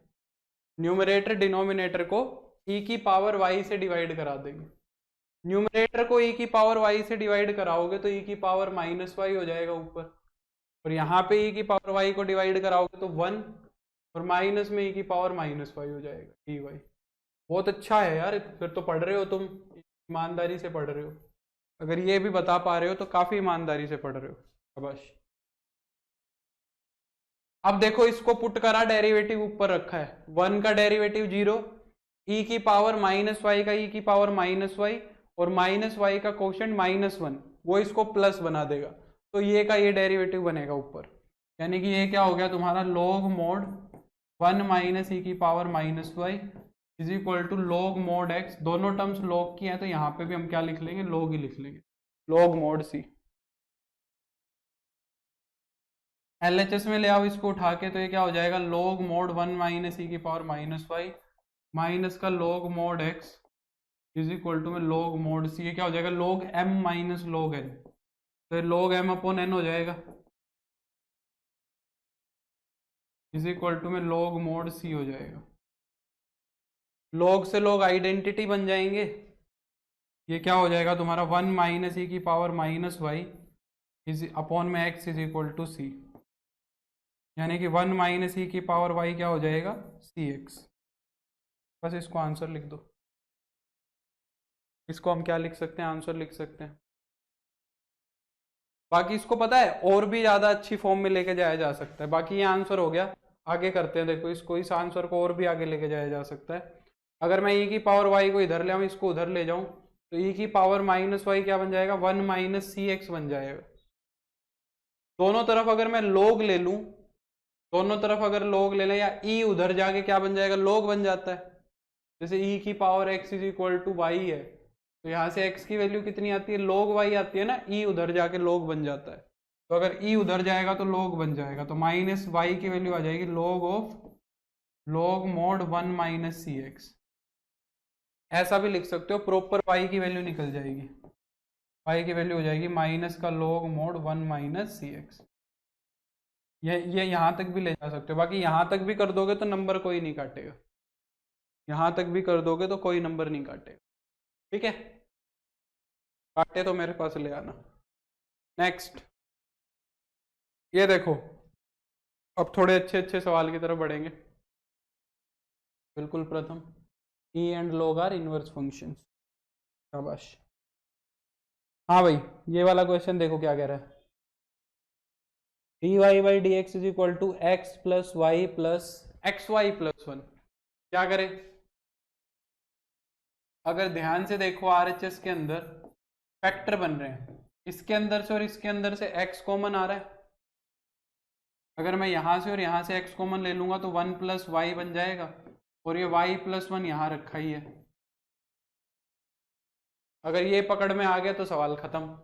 न्यूमरेटर डिनोमिनेटर को ई की पावर वाई से डिवाइड करा देंगे। न्यूमरेटर को ई की पावर वाई से डिवाइड कराओगे तो ई की पावर माइनस वाई हो जाएगा ऊपर, और यहाँ पे ई की पावर वाई को डिवाइड कराओगे तो वन, और माइनस में ई की पावर माइनस वाई हो जाएगा डी वाई। बहुत अच्छा है यार, फिर तो पढ़ रहे हो तुम, ईमानदारी से पढ़ रहे हो। अगर ये भी बता पा रहे हो तो काफी ईमानदारी से पढ़ रहे हो, शाबाश। अब देखो इसको पुट करा, डेरिवेटिव ऊपर रखा है, वन का डेरिवेटिव जीरो, ई की पावर माइनस वाई का ई की पावर माइनस वाई, और माइनस वाई का कोशेंट माइनस वन, वो इसको प्लस बना देगा, तो ये का ये डेरिवेटिव बनेगा ऊपर। यानी कि ये क्या हो गया तुम्हारा, log mod one minus e की power minus y is equal to log mod x. दोनों टर्म्स लॉग की हैं तो यहाँ पे भी हम क्या लिख लेंगे, लॉग ही लिख लेंगे, लॉग मोड सी। एलएचएस में ले आओ इसको उठा के, तो ये क्या हो जाएगा, log mod one minus e की पावर माइनस वाई माइनस का log mod x is equal to में log मोड सी। ये क्या हो जाएगा, log m minus log n, तो ये log m अपॉन n हो जाएगा इज इक्वल टू में log मोड सी हो जाएगा। log से log आइडेंटिटी बन जाएंगे, ये क्या हो जाएगा तुम्हारा, वन माइनस ई की power minus y is upon में x is equal to c, यानी कि वन माइनस ई की पावर वाई क्या हो जाएगा, सी एक्स। बस इसको आंसर लिख दो, इसको हम क्या लिख सकते हैं, आंसर लिख सकते हैं। बाकी इसको पता है और भी ज्यादा अच्छी फॉर्म में लेके जाया जा सकता है। बाकी ये आंसर हो गया, आगे करते हैं। देखो इसको, इस आंसर को और भी आगे लेके जाया जा सकता है। अगर मैं ई की पावर वाई को इधर ले आऊँ, इसको उधर ले जाऊं, तो ई की पावर माइनस वाई क्या बन जाएगा, वन माइनस सी एक्स बन जाएगा। दोनों तरफ अगर मैं लोग ले लूं, दोनों तरफ अगर लोग ले लें, या ई उधर जाके क्या बन जाएगा, लोग बन जाता है। जैसे ई की power x is equal to y है, तो यहाँ से एक्स की वैल्यू कितनी आती है, लोग वाई आती है ना, ई उधर जाके लोग बन जाता है। तो अगर ई उधर जाएगा तो लोग बन जाएगा, तो माइनस वाई की वैल्यू आ जाएगी लोग ऑफ लोग मोड वन माइनस सी एक्स। ऐसा भी लिख सकते हो, प्रॉपर वाई की वैल्यू निकल जाएगी, वाई की वैल्यू हो जाएगी माइनस का लोग मोड वन माइनस सी एक्स। ये यहाँ तक भी ले जा सकते हो। बाकी यहाँ तक भी कर दोगे तो नंबर कोई नहीं काटेगा, यहाँ तक भी कर दोगे तो कोई नंबर नहीं काटेगा, ठीक है। काटे तो मेरे पास ले आना। नेक्स्ट, ये देखो, अब थोड़े अच्छे अच्छे सवाल की तरफ बढ़ेंगे। बिल्कुल प्रथम, E and log are inverse functions, शाबाश। हाँ भाई, ये वाला क्वेश्चन देखो क्या कह रहा है, d Y by D x is equal to x plus y plus x y plus one. क्या करें, अगर ध्यान से देखो आरएचएस के अंदर फैक्टर बन रहे हैं, इसके अंदर से और इसके अंदर से x कॉमन आ रहा है। अगर मैं यहां से और यहां से x कॉमन ले लूंगा तो वन प्लस वाई बन जाएगा, और ये y प्लस वन यहां रखा ही है। अगर ये पकड़ में आ गया तो सवाल खत्म।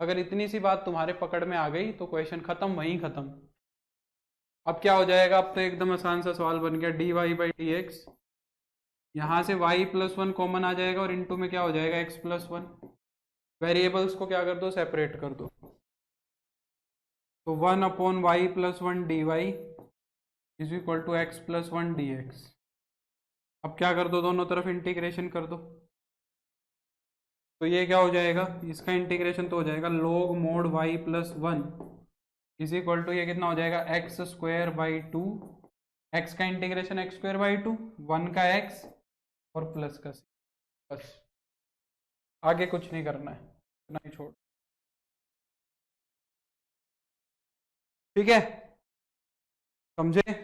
अगर इतनी सी बात तुम्हारे पकड़ में आ गई तो क्वेश्चन खत्म, वहीं खत्म। अब क्या हो जाएगा, अब तो एकदम आसान सा सवाल बन गया, d Y by D x, यहां से y प्लस वन कॉमन आ जाएगा, और इनटू में क्या हो जाएगा, x प्लस वन। वेरिएबल्स को क्या कर दो, सेपरेट कर दो, तो one upon y plus one d y is equal to x plus one d x. अब क्या कर दो, दोनों तरफ इंटीग्रेशन कर दो, तो ये क्या हो जाएगा, इसका इंटीग्रेशन तो हो जाएगा log mod y plus one is equal to ये कितना हो जाएगा, x square by two, x का integration x square by two, one का एक्स और प्लस का सी। बस आगे कुछ नहीं करना है, इतना ही छोड़, ठीक है। समझे?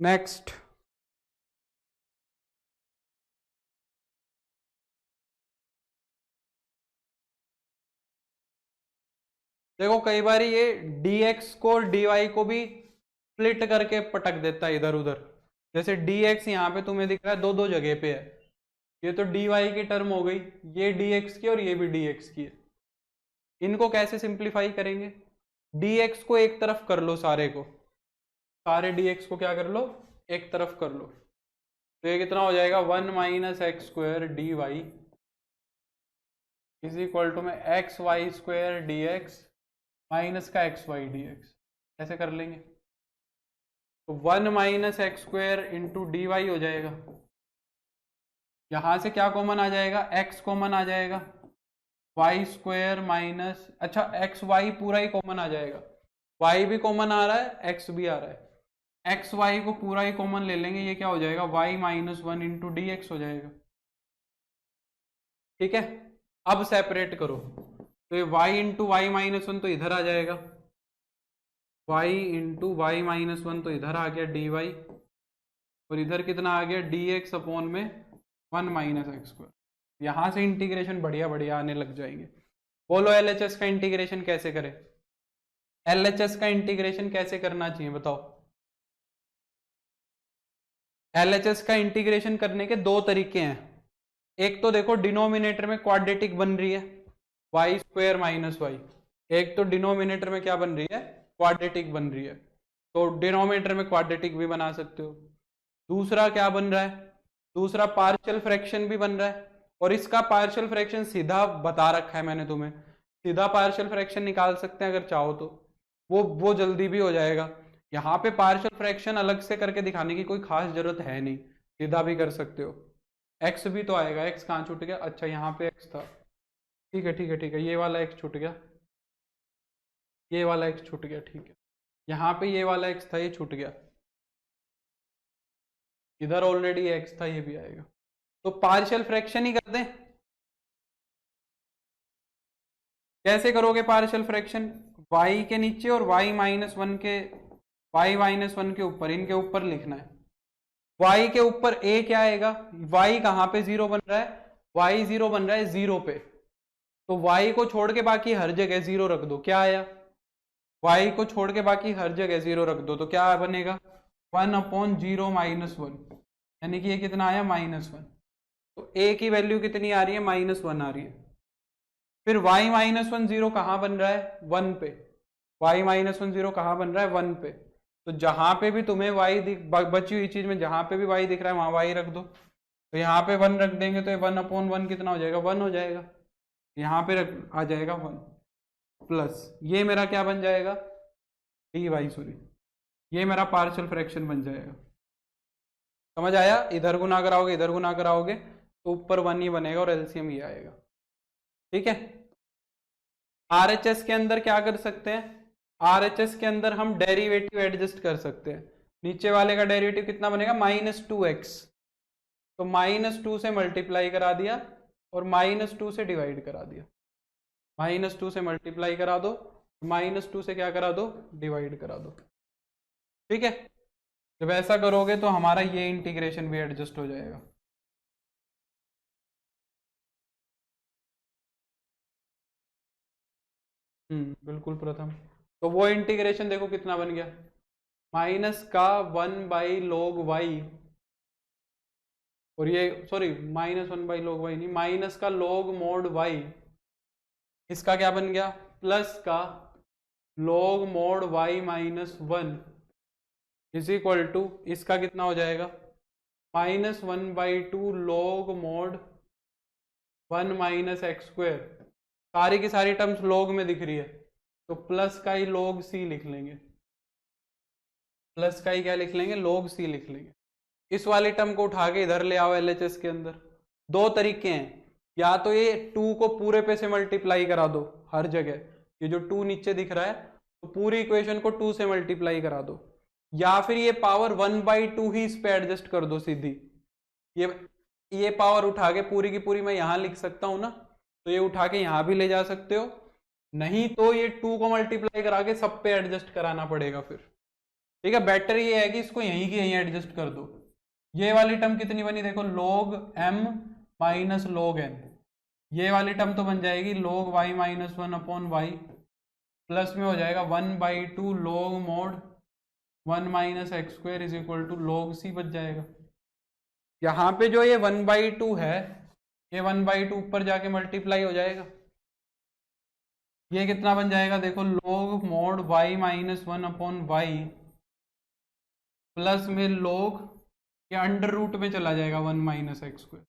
नेक्स्ट, देखो कई बार ये dx को dy को भी स्प्लिट करके पटक देता है इधर उधर। जैसे dx यहाँ पे तुम्हें दिख रहा है दो दो जगह पे है, ये तो dy की टर्म हो गई, ये dx की और ये भी dx की है। इनको कैसे सिंप्लीफाई करेंगे? dx को एक तरफ कर लो, सारे को, सारे dx को क्या कर लो, एक तरफ कर लो। तो ये कितना हो जाएगा, 1 minus x square d y is equal to में x y square d x minus का एक्स वाई डी एक्स। ऐसे कर लेंगे तो 1 minus x square into d y हो जाएगा। यहां से क्या कॉमन आ जाएगा, x कॉमन आ जाएगा, वाई स्क्वायर माइनस, अच्छा एक्स वाई पूरा ही कॉमन आ जाएगा, y भी कॉमन आ रहा है x भी आ रहा है, एक्स वाई को पूरा ही कॉमन ले लेंगे, ये क्या हो जाएगा, y minus 1 into D x हो जाएगा। ठीक है, अब सेपरेट करो तो ये y इंटू वाई माइनस 1 तो इधर आ जाएगा, y इंटू वाई माइनस 1 तो इधर आ गया dy, और इधर कितना आ गया dx अपॉन में 1 माइनस एक्स स्क्वायर। यहां से इंटीग्रेशन बढ़िया बढ़िया आने लग जाएंगे। बोलो LHS का इंटीग्रेशन कैसे करें? LHS का इंटीग्रेशन कैसे करना चाहिए बताओ? LHS का इंटीग्रेशन करने के दो तरीके हैं। एक तो देखो डिनोमिनेटर में क्वाड्रेटिक बन रही है वाई स्क्वायर माइनस वाई, एक तो डिनोमिनेटर में क्या बन रही है, क्वाड्रेटिक बन रही है, तो डिनोमिनेटर में क्वाड्रेटिक भी बना सकते हो। दूसरा क्या बन रहा है, दूसरा पार्शियल फ्रैक्शन भी बन रहा है, और इसका पार्शियल फ्रैक्शन सीधा बता रखा है मैंने तुम्हें, सीधा पार्शियल फ्रैक्शन निकाल सकते हैं अगर चाहो तो, वो जल्दी भी हो जाएगा। यहाँ पे पार्शियल फ्रैक्शन अलग से करके दिखाने की कोई खास जरूरत है नहीं, सीधा भी कर सकते हो। एक्स भी तो आएगा, एक्स कहाँ छूट गया, अच्छा यहाँ पे एक्स था, ठीक है ठीक है ठीक है, ये वाला एक्स छूट गया, ये वाला एक्स छूट गया, ठीक है, यहाँ पे ये वाला एक्स था, ये छूट गया, इधर ऑलरेडी एक्स था, ये भी आएगा। तो पार्शियल फ्रैक्शन ही कर दें। कैसे करोगे पार्शियल फ्रैक्शन, y के नीचे और y माइनस वन के, y माइनस वन के ऊपर, इनके ऊपर लिखना है। y के ऊपर a क्या आएगा, y कहाँ पे जीरो बन रहा है, y जीरो बन रहा है जीरो पे, तो y को छोड़ के बाकी हर जगह जीरो रख दो, क्या आया, y को छोड़ के बाकी हर जगह जीरो रख दो तो क्या बनेगा, 1 अपॉन जीरो माइनस वन, यानी कि ये कितना आया, माइनस वन। तो a की वैल्यू कितनी आ रही है, माइनस वन आ रही है। फिर y माइनस वन जीरो कहाँ बन रहा है, वन पे, y माइनस वन जीरो कहाँ बन रहा है, वन पे, तो जहां पे भी तुम्हें y बची हुई चीज में जहां पे भी y दिख रहा है वहां y रख दो, तो यहाँ पे वन रख देंगे तो ये 1 अपॉन वन कितना हो जाएगा, वन हो जाएगा, यहाँ पे आ जाएगा वन, प्लस ये मेरा क्या बन जाएगा, dy सॉरी, ये मेरा पार्शियल फ्रैक्शन बन जाएगा। समझ आया, इधर गुना कराओगे इधर गुना कराओगे तो ऊपर वन ही बनेगा और एलसीएम ये आएगा। ठीक है, RHS के अंदर क्या कर सकते हैं, RHS के अंदर हम डेरिवेटिव एडजस्ट कर सकते हैं। नीचे वाले का डेरिवेटिव कितना बनेगा, -2x, तो -2 से मल्टीप्लाई करा दिया और -2 से डिवाइड करा दिया, -2 से मल्टीप्लाई करा दो, -2 से क्या करा दो, डिवाइड करा दो। ठीक है, जब ऐसा करोगे तो हमारा ये इंटीग्रेशन भी एडजस्ट हो जाएगा। बिल्कुल प्रथम, तो वो इंटीग्रेशन देखो कितना बन गया, माइनस का 1 बाई लॉग वाई, और ये सॉरी -1 बाई लॉग वाई नहीं, माइनस का लॉग मोड वाई, इसका क्या बन गया, प्लस का log mod y minus one is equal to, इसका कितना हो जाएगा, -1/2 log mod 1 minus x square, सारी की सारी टर्म्स लॉग में दिख रही है तो प्लस का ही लॉग सी लिख लेंगे, प्लस का ही क्या लिख लेंगे, लॉग सी लिख लेंगे। इस वाली टर्म को उठा के इधर ले आओ LHS के अंदर। दो तरीके हैं, या तो ये 2 को पूरे पे से मल्टीप्लाई करा दो हर जगह, ये जो 2 नीचे दिख रहा है तो पूरी इक्वेशन को 2 से मल्टीप्लाई करा दो, या फिर ये पावर 1/2 ही इस पे एडजस्ट कर दो सीधी, ये पावर उठा के पूरी की पूरी मैं यहां लिख सकता हूं ना, तो ये उठा के यहां भी ले जा सकते हो, नहीं तो ये 2 को मल्टीप्लाई करा के सब पे एडजस्ट कराना पड़ेगा फिर। ठीक है, बेटर ये है कि इसको यहीं की यहीं एडजस्ट कर दो। ये वाली टर्म कितनी बनी देखो, log m minus log n। ये वाली टर्म तो बन जाएगी log y minus 1/y, plus में हो जाएगा 1/2 log mod 1 minus x square is equal to log c बच जाएगा। यहाँ पे जो ये 1/2 है, ये 1/2 ऊपर जाके मल्टीप्लाई हो जाएगा। ये कितना बन जाएगा देखो, log mod y minus 1/y plus में log, ये अंडर रूट में चला जाएगा 1 माइनस एक्स स्क्वायर,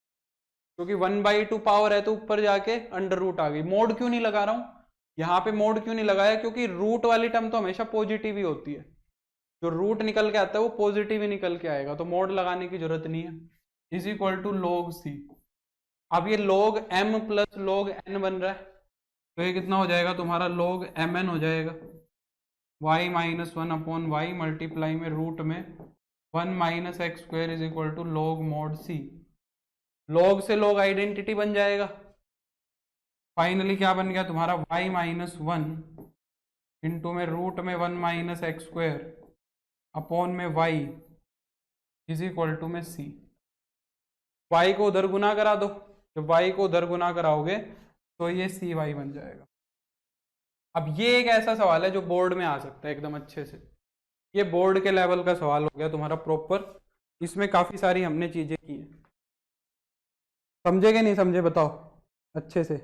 क्योंकि 1/2 पावर है तो ऊपर जाके अंडर रूट आ गई। मोड क्यों नहीं लगा रहा हूं यहाँ पे, मोड क्यों नहीं लगाया, क्योंकि रूट वाली टर्म तो हमेशा पॉजिटिव ही होती है। जो रूट निकल के आता है वो पॉजिटिव ही निकल के आएगा, तो मोड लगाने की जरूरत नहीं है। Is equal to log c। अब ये log m plus log n बन रहा है, तो ये कितना हो जाएगा तुम्हारा, log mn हो जाएगा y माइनस 1/y मल्टीप्लाई में रूट में 1 minus x square is equal to log mod c। log से log आइडेंटिटी बन जाएगा। फाइनली क्या बन गया तुम्हारा, y माइनस 1 इंटू में रूट में 1 माइनस एक्स स्क्वायर अपॉन में y इज इक्वल टू में c। y को उधर गुना करा दो, जब y को उधर गुना कराओगे तो ये cy बन जाएगा। अब ये एक ऐसा सवाल है जो बोर्ड में आ सकता है एकदम अच्छे से। ये बोर्ड के लेवल का सवाल हो गया तुम्हारा प्रॉपर, इसमें काफी सारी हमने चीजें की हैं। समझे कि नहीं समझे बताओ अच्छे से,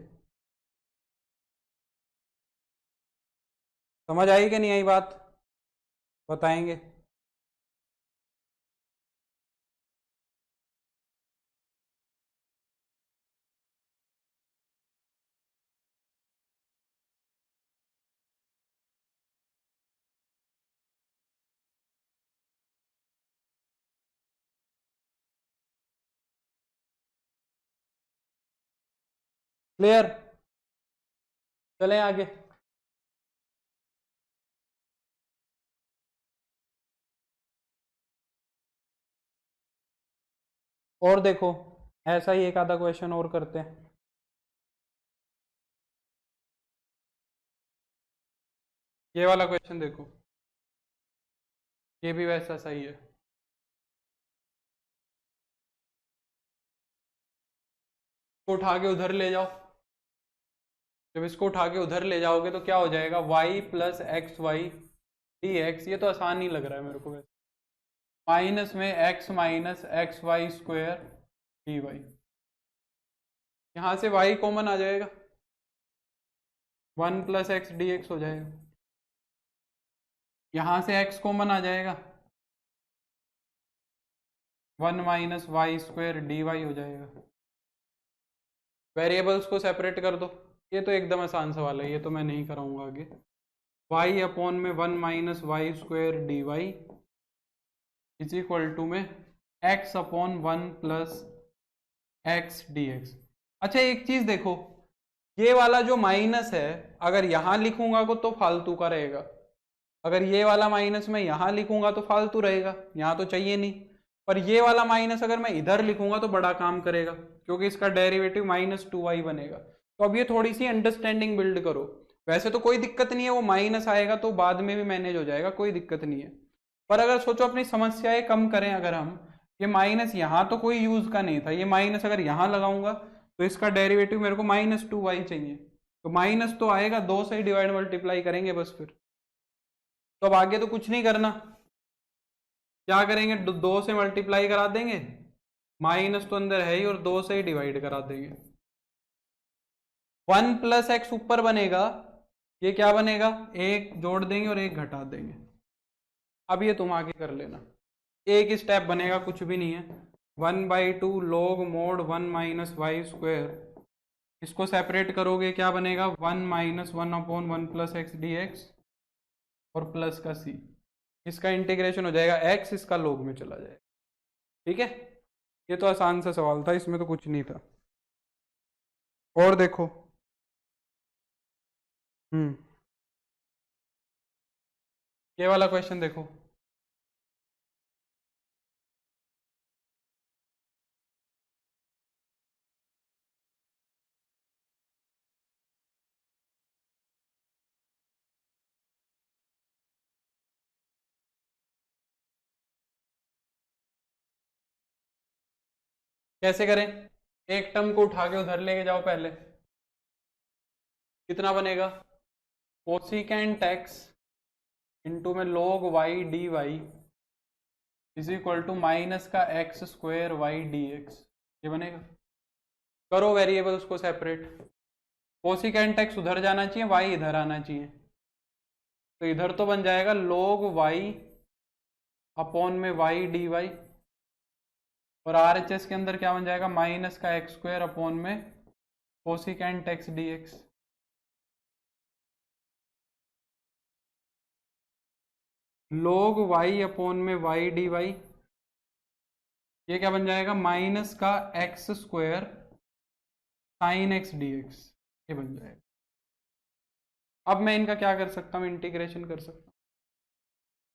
समझ आई कि नहीं आई बात, बताएंगे। क्लियर, चलें आगे। और देखो, ऐसा ही एक आधा क्वेश्चन और करते हैं। ये वाला क्वेश्चन देखो, ये भी वैसा सही है। इसको उठा के उधर ले जाओ, जब इसको उठा के उधर ले जाओगे तो क्या हो जाएगा, y plus x y d x. ये तो आसान ही लग रहा है मेरे को वैसे, माइनस में x minus x y square d y. यहाँ से y कॉमन आ जाएगा, 1 प्लस एक्स डी एक्स हो जाएगा। यहाँ से x कॉमन आ जाएगा, 1 minus y square d y हो जाएगा। वेरिएबल्स को सेपरेट कर दो, ये तो एकदम आसान सवाल है, ये तो मैं नहीं कराऊंगा आगे। y अपॉन में 1 minus y square d y is equal to में x upon 1 plus x D x. अच्छा एक चीज देखो, ये वाला जो माइनस है अगर यहां लिखूंगा तो फालतू का रहेगा, अगर ये वाला माइनस मैं यहां लिखूंगा तो फालतू रहेगा, यहां तो चाहिए नहीं। पर ये वाला माइनस अगर मैं इधर लिखूंगा तो बड़ा काम करेगा, क्योंकि इसका डेरिवेटिव -2y बनेगा। तो अब ये थोड़ी सी अंडरस्टैंडिंग बिल्ड करो। वैसे तो कोई दिक्कत नहीं है, वो माइनस आएगा तो बाद में भी मैनेज हो जाएगा, कोई दिक्कत नहीं है। पर अगर सोचो अपनी समस्याएं कम करें, अगर हम ये माइनस यहाँ तो कोई यूज का नहीं था, ये माइनस अगर यहाँ लगाऊंगा तो इसका डेरिवेटिव मेरे को -2y चाहिए, तो माइनस तो आएगा, 2 से ही डिवाइड मल्टीप्लाई करेंगे बस फिर। तो अब आगे तो कुछ नहीं करना, क्या करेंगे, 2 से मल्टीप्लाई करा देंगे, माइनस तो अंदर है ही, और 2 से ही डिवाइड करा देंगे। 1 प्लस एक्स ऊपर बनेगा, ये क्या बनेगा, एक जोड़ देंगे और एक घटा देंगे। अब ये तुम आगे कर लेना, एक स्टेप बनेगा, कुछ भी नहीं है। 1/2 log mod 1 minus y square, इसको सेपरेट करोगे क्या बनेगा, 1 minus 1/1 plus x D x और प्लस का c। इसका इंटीग्रेशन हो जाएगा x, इसका log में चला जाएगा। ठीक है, ये तो आसान सा सवाल था, इसमें तो कुछ नहीं था। और देखो, ये वाला क्वेश्चन देखो, कैसे करें? एक टर्म को उठा के उधर लेके जाओ पहले, कितना बनेगा? कोसिकेंट एक्स इंटू में log y d y is equal to minus का x square y d x, ये बनेगा। करो वेरिएबल्स को सेपरेट, कोसिकेंट एक्स उधर जाना चाहिए, वाई इधर आना चाहिए, तो इधर तो बन जाएगा log वाई अपॉन में वाई डी वाई, और आर एच एस के अंदर क्या बन जाएगा? माइनस का एक्स स्क्वायर अपॉन में cosecant x D x. log y upon में वाई डी वाई, ये क्या बन जाएगा? माइनस का x square sine x D x, ये बन जाएगा। अब मैं इनका क्या कर सकता हूँ? इंटीग्रेशन कर सकता हूँ।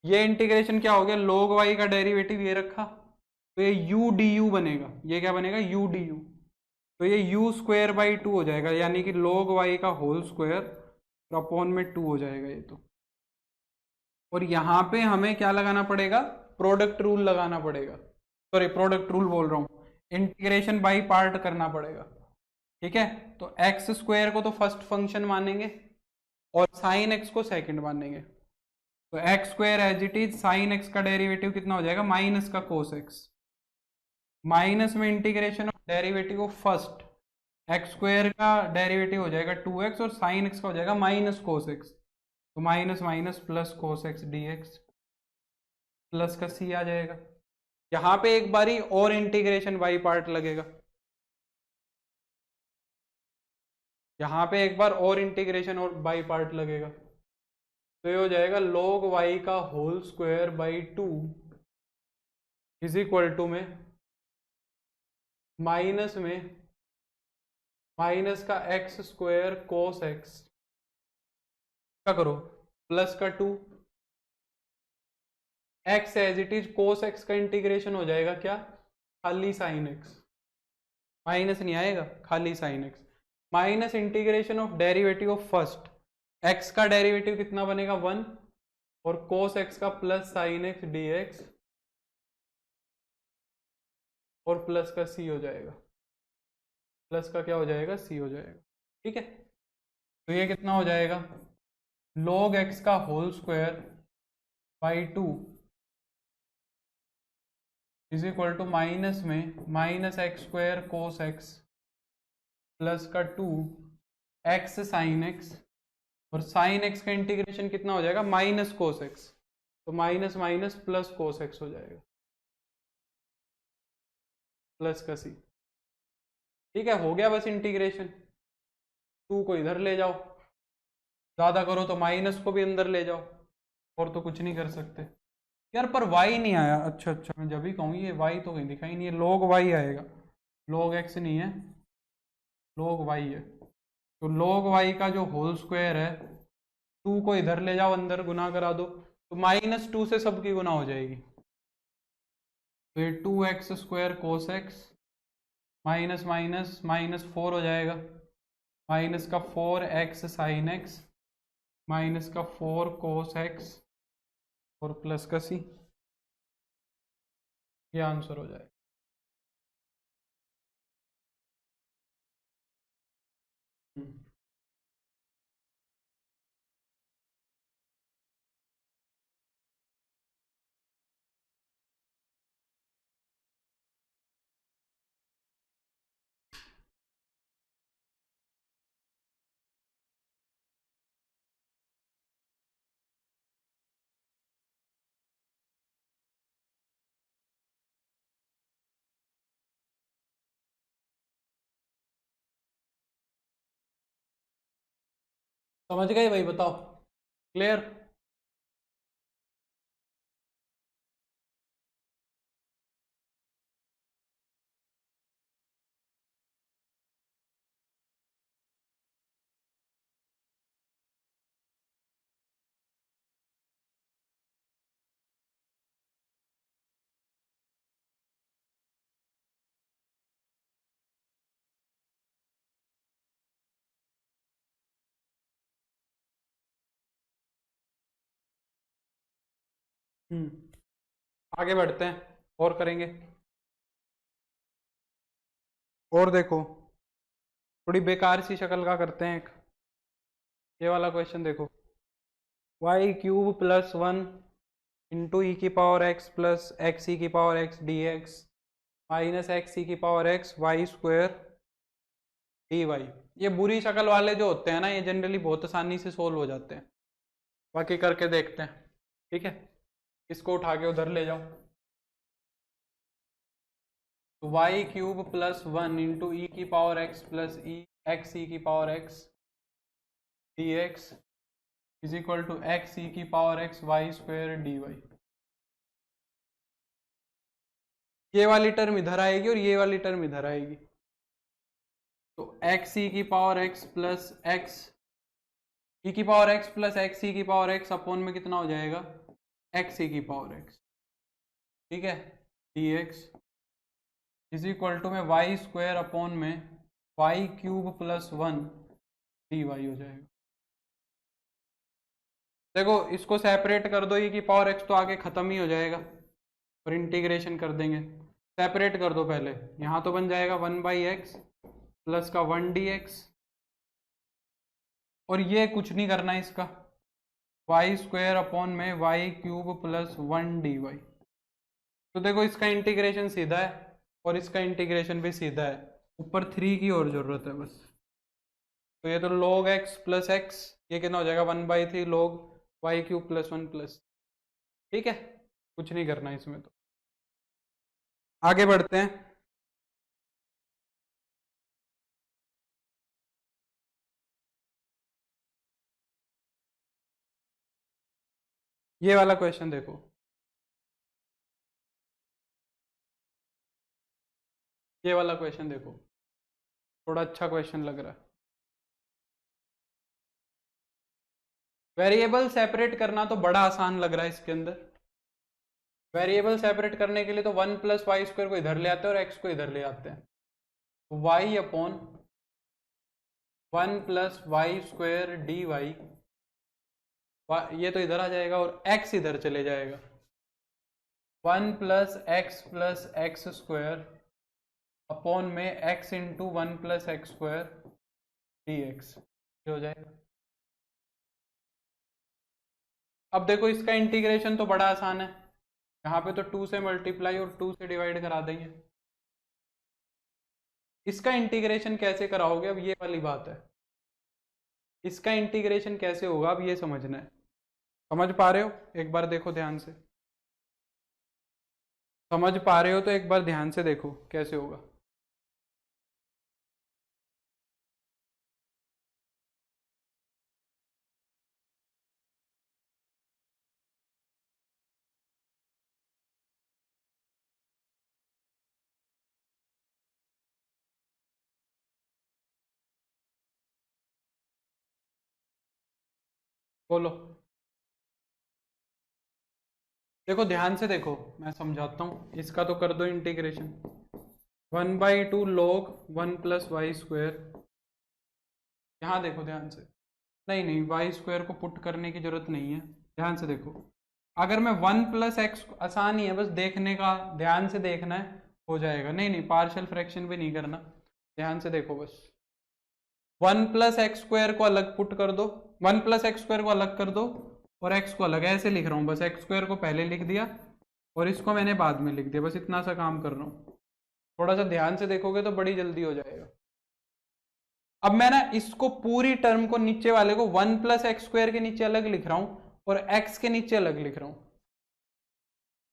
ये इंटीग्रेशन क्या हो गया? log वाई का डेरिवेटिव ये रखा, तो ये u डी यू बनेगा, ये क्या बनेगा? u डी यू, तो ये u स्क्वायर बाई टू हो जाएगा, यानी कि log वाई का होल स्क्वायर और अपॉन में 2 हो जाएगा ये तो। और यहाँ पे हमें क्या लगाना पड़ेगा? प्रोडक्ट रूल लगाना पड़ेगा, सॉरी प्रोडक्ट रूल बोल रहा हूँ, इंटीग्रेशन बाई पार्ट करना पड़ेगा। ठीक है, तो एक्स स्क्वायर को तो फर्स्ट फंक्शन मानेंगे और साइन एक्स को सेकंड मानेंगे, तो x square as it is, sine x का डेरिवेटिव कितना हो जाएगा? माइनस का कोस एक्स, माइनस में integration of derivative of first, x square का डेरिवेटिव हो जाएगा 2x और साइन एक्स का हो जाएगा माइनस कोस एक्स, तो minus minus plus cos x D x, plus का सी आ जाएगा। यहाँ पे एक बारी और इंटीग्रेशन बाई पार्ट लगेगा, यहाँ पे एक बार और इंटीग्रेशन और बाई पार्ट लगेगा, तो ये हो जाएगा log वाई का whole square by two is equal to में माइनस में माइनस का एक्स स्क्वायर कोस एक्स, क्या करो? प्लस का 2, x as it is, cos x का इंटीग्रेशन हो जाएगा क्या? खाली साइन एक्स, माइनस नहीं आएगा, खाली sine x, minus integration of derivative of first, x का डेरिवेटिव कितना बनेगा? 1, और कोस एक्स का plus sine x D x, और प्लस का सी हो जाएगा, प्लस का क्या हो जाएगा? सी हो जाएगा। ठीक है, तो ये कितना हो जाएगा? log एक्स का whole square by two is equal to minus में minus x square cos x plus का 2 एक्स साइन एक्स, और साइन एक्स का इंटीग्रेशन कितना हो जाएगा? माइनस कोस एक्स, तो minus minus plus cos x हो जाएगा, प्लस का सी। ठीक है, हो गया बस इंटीग्रेशन। 2 को इधर ले जाओ, ज़्यादा करो तो माइनस को भी अंदर ले जाओ, और तो कुछ नहीं कर सकते यार। पर y नहीं आया, अच्छा अच्छा, मैं जब ही कहूँ ये y तो कहीं दिखाई नहीं है, log y आएगा, log x नहीं है, log y है। तो log y का जो होल स्क्वायर है, 2 को इधर ले जाओ, अंदर गुना करा दो, तो माइनस 2 से सबकी गुना हो जाएगी, तो ये 2x square cos x minus minus minus 4 हो जाएगा, माइनस का 4x साइन एक्स माइनस का 4 कोस एक्स और प्लस का सी, ये आंसर हो जाएगा। समझ गए भाई? बताओ, क्लियर? आगे बढ़ते हैं और करेंगे। और देखो थोड़ी बेकार सी शक्ल का करते हैं एक, ये वाला क्वेश्चन देखो, y cube plus one into e की power x plus x e की power x D x minus x e की power x y square d y. ये बुरी शक्ल वाले जो होते हैं ना, ये जनरली बहुत आसानी से सोल्व हो जाते हैं। बाकी करके देखते हैं, ठीक है। इसको उठा के उधर ले जाओ। तो y cube plus one into e की power x plus e x e की power x D x is equal to x e की power x y square d y. ये वाली टर्म इधर आएगी और ये वाली टर्म इधर आएगी। तो एक्स ई की power x plus x e की power x plus x e की पावर एक्स अपॉन में कितना हो जाएगा, एक्स ई की पावर एक्स, ठीक है, d x is equal to में वाई स्क्वायर अपॉन में y cube plus one d y हो जाएगा। देखो इसको सेपरेट कर दो, ई की पावर एक्स तो आगे खत्म ही हो जाएगा और इंटीग्रेशन कर देंगे। सेपरेट कर दो पहले, यहाँ तो बन जाएगा वन बाई एक्स प्लस का वन डी एक्स, और ये कुछ नहीं करना है इसका, वाई स्क्वायर अपॉन में y cube plus one d y. तो देखो इसका इंटीग्रेशन सीधा है और इसका इंटीग्रेशन भी सीधा है, ऊपर थ्री की और जरूरत है बस। तो ये तो log x प्लस एक्स, ये कितना हो जाएगा one by three log y cube plus one plus, ठीक है, कुछ नहीं करना इसमें। तो आगे बढ़ते हैं। ये वाला क्वेश्चन देखो, ये वाला क्वेश्चन देखो, थोड़ा अच्छा क्वेश्चन लग रहा है। वेरिएबल सेपरेट करना तो बड़ा आसान लग रहा है इसके अंदर। वेरिएबल सेपरेट करने के लिए तो वन प्लस वाई स्क्वायर को इधर ले आते हैं और एक्स को इधर ले आते हैं। तो y upon one plus y square d y, ये तो इधर आ जाएगा और एक्स इधर चले जाएगा, one plus x square upon में x into one plus x square d x हो जाएगा। अब देखो इसका इंटीग्रेशन तो बड़ा आसान है, यहाँ पे तो टू से मल्टीप्लाई और टू से डिवाइड करा देंगे। इसका इंटीग्रेशन कैसे कराओगे, अब ये वाली बात है। इसका इंटीग्रेशन कैसे होगा अब ये समझना है। समझ पा रहे हो, एक बार देखो ध्यान से। समझ पा रहे हो तो एक बार ध्यान से देखो कैसे होगा। बोलो, देखो ध्यान से देखो, मैं समझाता हूँ। इसका तो कर दो integration, one by two log one plus y square, यहाँ देखो ध्यान से, नहीं नहीं वाई स्क्वायर को पुट करने की जरूरत नहीं है, ध्यान से देखो। अगर मैं वन प्लस एक्स, आसान ही है, बस देखने का, ध्यान से देखना है, हो जाएगा। नहीं नहीं पार्शियल फ्रैक्शन भी नहीं करना, ध्यान से देखो बस। वन प्लस एक्स स्क्वायर को अलग पुट कर दो, वन प्लस एक्स स्क्वायर को अलग कर दो और एक्स को अलग, ऐसे लिख रहा हूँ बस। एक्स स्क्वायर को पहले लिख दिया और इसको मैंने बाद में लिख दिया, बस इतना सा काम कर रहा हूँ। थोड़ा सा ध्यान से देखोगे तो बड़ी जल्दी हो जाएगा। अब मैं ना इसको पूरी टर्म को, नीचे वाले को वन प्लस एक्स स्क्वायर के नीचे अलग लिख रहा हूँ और एक्स के नीचे अलग लिख रहा हूँ,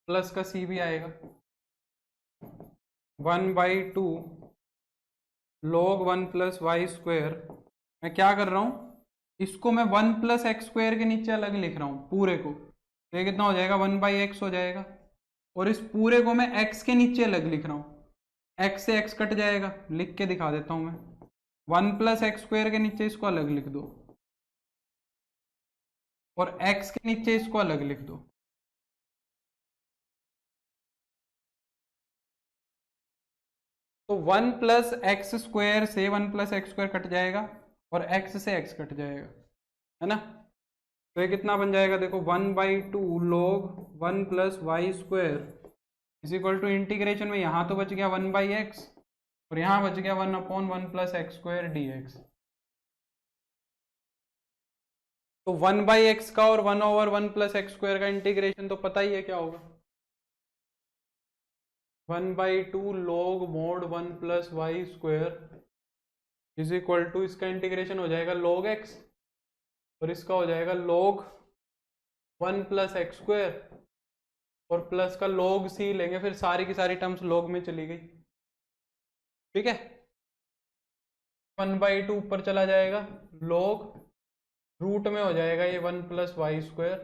प्लस का सी भी आएगा, one by two log one plus y square. मैं क्या कर रहा हूँ, इसको मैं वन प्लस एक्स स्क्वायर के नीचे अलग लिख रहा हूँ पूरे को, तो ये कितना हो जाएगा, वन बाई एक्स हो जाएगा। और इस पूरे को मैं एक्स के नीचे अलग लिख रहा हूँ, एक्स से एक्स कट जाएगा, लिख के दिखा देता हूँ मैं। वन प्लस एक्स स्क्वायर के नीचे इसको अलग लिख दो और एक्स के नीचे इसको अलग लिख दो। तो वन प्लस एक्स स्क्वायर से one plus x square cut जाएगा और एक्स से एक्स कट जाएगा, है ना। तो ये कितना बन जाएगा, देखो one by two log one plus y square is equal to integration में, यहाँ तो बच गया वन बाई एक्स और यहाँ बच गया 1/1 plus x square d x. तो 1/x का और 1/1 प्लस एक्स स्क्वायर का इंटीग्रेशन तो पता ही है क्या होगा, 1/2 log mod 1 plus y square is equal to, इसका इंटीग्रेशन हो जाएगा log x और इसका हो जाएगा log 1 प्लस एक्स स्क्वायर और प्लस का log c लेंगे, फिर सारी की सारी टर्म्स log में चली गई। ठीक है, 1/2 ऊपर चला जाएगा, log रूट में हो जाएगा ये 1 प्लस वाई स्क्वायर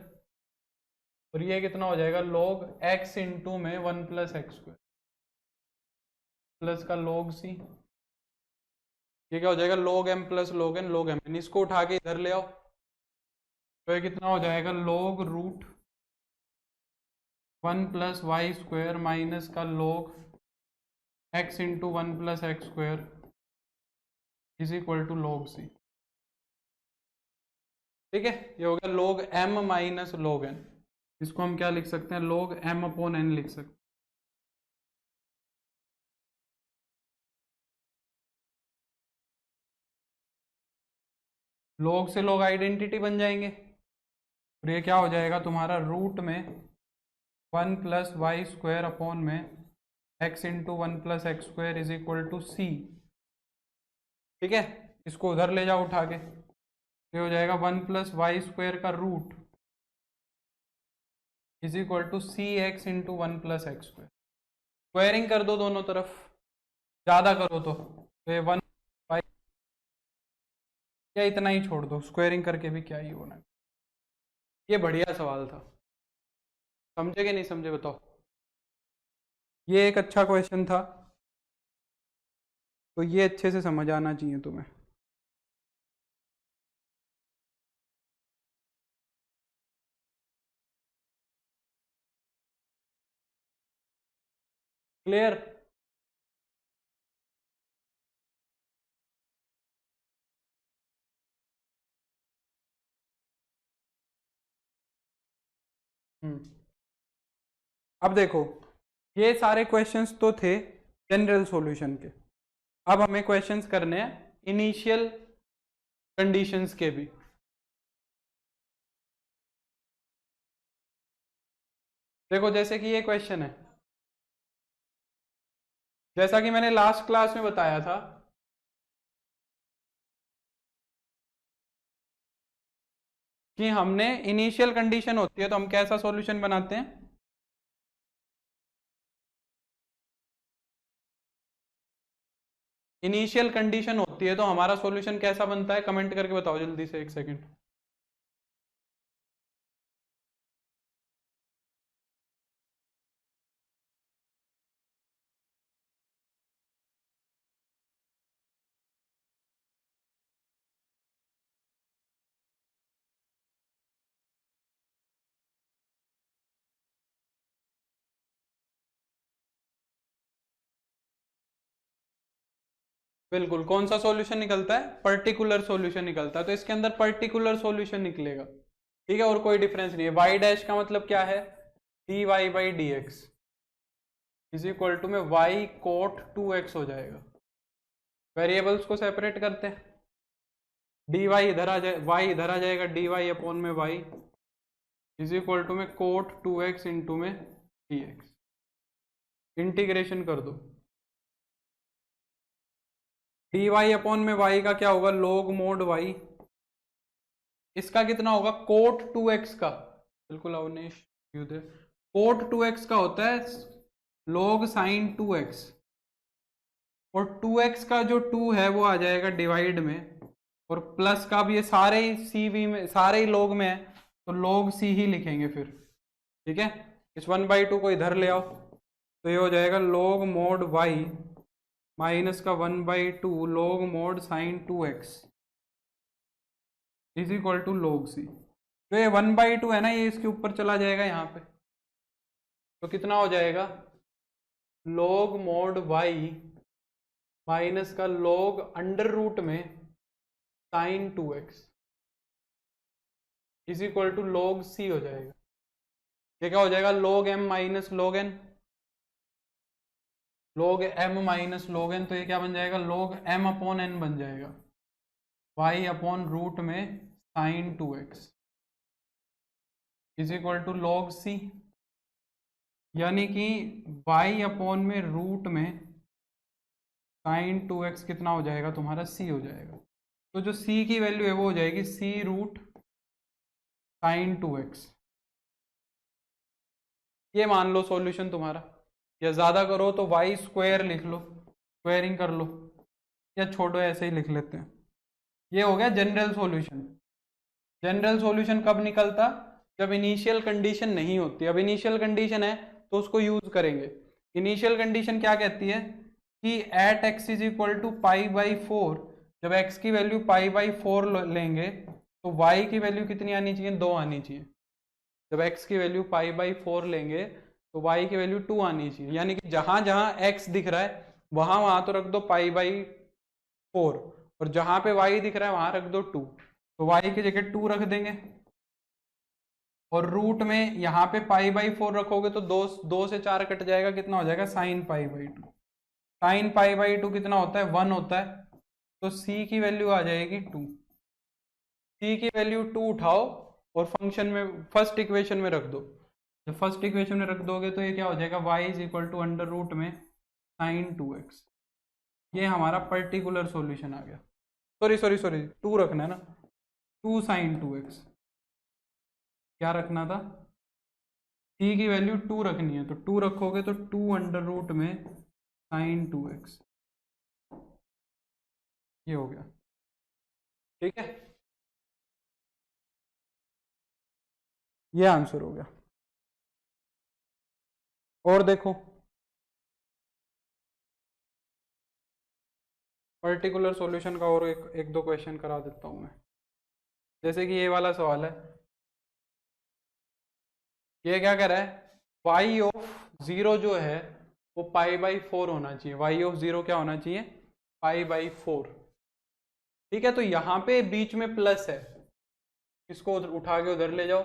और ये कितना हो जाएगा log x इंटू में 1 प्लस एक्स स्क्वायर प्लस का log c, ये क्या हो जाएगा log m plus log n log m। इसको उठा के इधर ले आओ तो ये कितना हो जाएगा log root 1 plus y square minus का log x into 1 plus x square is equal to log c। ठीक है, ये हो गया log m minus log n। इसको हम क्या लिख सकते हैं, log m अपॉन n लिख सकते हैं। log से log आइडेंटिटी बन जाएंगे और ये क्या हो जाएगा तुम्हारा रूट में 1 प्लस वाई स्क्वायर अपॉन में x into 1 plus x square is equal to c। ठीक है, इसको उधर ले जाओ उठा के, ये हो जाएगा 1 प्लस वाई स्क्वायर का root is equal to c x into 1 plus x square. Squaring कर दो दोनों तरफ, ज़्यादा करो तो ये 1 बाई, या इतना ही छोड़ दो, स्क्वायरिंग करके भी क्या ही होना है। ये बढ़िया सवाल था, समझे कि नहीं समझे बताओ। ये एक अच्छा क्वेश्चन था, तो ये अच्छे से समझ आना चाहिए तुम्हें। क्लियर? अब देखो, ये सारे क्वेश्चंस तो थे जनरल सॉल्यूशन के, अब हमें क्वेश्चंस करने हैं इनिशियल कंडीशंस के भी। देखो जैसे कि ये क्वेश्चन है, जैसा कि मैंने लास्ट क्लास में बताया था कि हमने इनिशियल कंडीशन होती है तो हम कैसा सॉल्यूशन बनाते हैं, इनिशियल कंडीशन होती है तो हमारा सॉल्यूशन कैसा बनता है, कमेंट करके बताओ जल्दी से, एक सेकंड। बिल्कुल, कौन सा सॉल्यूशन निकलता है, पर्टिकुलर सॉल्यूशन निकलता है, तो इसके अंदर पर्टिकुलर सॉल्यूशन निकलेगा। ठीक है, और कोई डिफरेंस नहीं है। वाई डैश का मतलब क्या है, d Y by D x is equal to में वाई कोट 2x हो जाएगा। वेरिएबल्स को सेपरेट करते हैं, डी वाई इधर आ जाए, वाई इधर आ जाएगा, डी वाई अपॉन में वाई इज इक्वल टू में कोट 2x इंटू में डी एक्स। इंटीग्रेशन कर दो, डी वाई अपॉन में वाई का क्या होगा, log मोड वाई, इसका कितना होगा कोट 2x का, बिल्कुल अवनेश कोट 2x का होता है log साइन 2x, और 2x का जो 2 है वो आ जाएगा डिवाइड में, और प्लस का भी ये सारे ही CV में, सारे ही log में है तो log c ही लिखेंगे फिर। ठीक है, इस 1/2 को इधर ले आओ तो ये हो जाएगा log मोड y माइनस का 1/2 log mod sine 2x is equal to log c। तो ये 1/2 है ना, ये इसके ऊपर चला जाएगा यहाँ पे, तो कितना हो जाएगा log मोड y माइनस का log अंडर रूट में sine 2x is equal to log c हो जाएगा। ये क्या हो जाएगा log m minus log n, log m minus log n, तो ये क्या बन जाएगा, log m अपॉन n बन जाएगा, y अपॉन रूट में sine 2x is equal to log c, यानी कि y अपॉन में रूट में साइन 2x कितना हो जाएगा तुम्हारा, c हो जाएगा। तो जो c की वैल्यू है वो हो जाएगी c रूट साइन 2x। ये मान लो सॉल्यूशन तुम्हारा, या ज़्यादा करो तो वाई स्क्वायर लिख लो, स्क्वायरिंग कर लो, या छोड़ो ऐसे ही लिख लेते हैं। ये हो गया जनरल सॉल्यूशन। जनरल सॉल्यूशन कब निकलता, जब इनिशियल कंडीशन नहीं होती। अब इनिशियल कंडीशन है तो उसको यूज करेंगे। इनिशियल कंडीशन क्या कहती है कि at x is equal to pi by 4, जब एक्स की वैल्यू पाई बाई 4 लेंगे तो वाई की वैल्यू कितनी आनी चाहिए, 2 आनी चाहिए। जब x की वैल्यू पाई बाई 4 लेंगे तो y की वैल्यू 2 आनी चाहिए, यानी कि जहां जहां x दिख रहा है वहां वहां तो रख दो पाई बाई 4, और जहां पे y दिख रहा है वहां रख दो 2, तो y की जगह 2 रख देंगे। और रूट में यहाँ पे पाई बाई 4 रखोगे तो 2 से 4 कट जाएगा, कितना हो जाएगा, sine pi by 2। Sine pi by 2 कितना होता है, 1 होता है, तो c की वैल्यू आ जाएगी 2। c की वैल्यू 2 उठाओ और फंक्शन में फर्स्ट इक्वेशन में रख दो। जब फर्स्ट इक्वेशन में रख दोगे तो ये क्या हो जाएगा, y is equal to under root में साइन 2x। ये हमारा पर्टिकुलर सॉल्यूशन आ गया। सॉरी सॉरी सॉरी, 2 रखना है ना, 2 साइन 2x। क्या रखना था, c की वैल्यू 2 रखनी है, तो 2 रखोगे तो 2 अंडर रूट में साइन 2x। ये हो गया, ठीक है, ये आंसर हो गया। और देखो पर्टिकुलर सॉल्यूशन का और एक दो क्वेश्चन करा देता हूँ मैं। जैसे कि ये वाला सवाल है, ये क्या कह रहा है, y ऑफ 0 जो है वो पाई बाई 4 होना चाहिए। y ऑफ 0 क्या होना चाहिए, पाई बाई 4। ठीक है, तो यहाँ पे बीच में प्लस है, इसको उठा के उधर ले जाओ,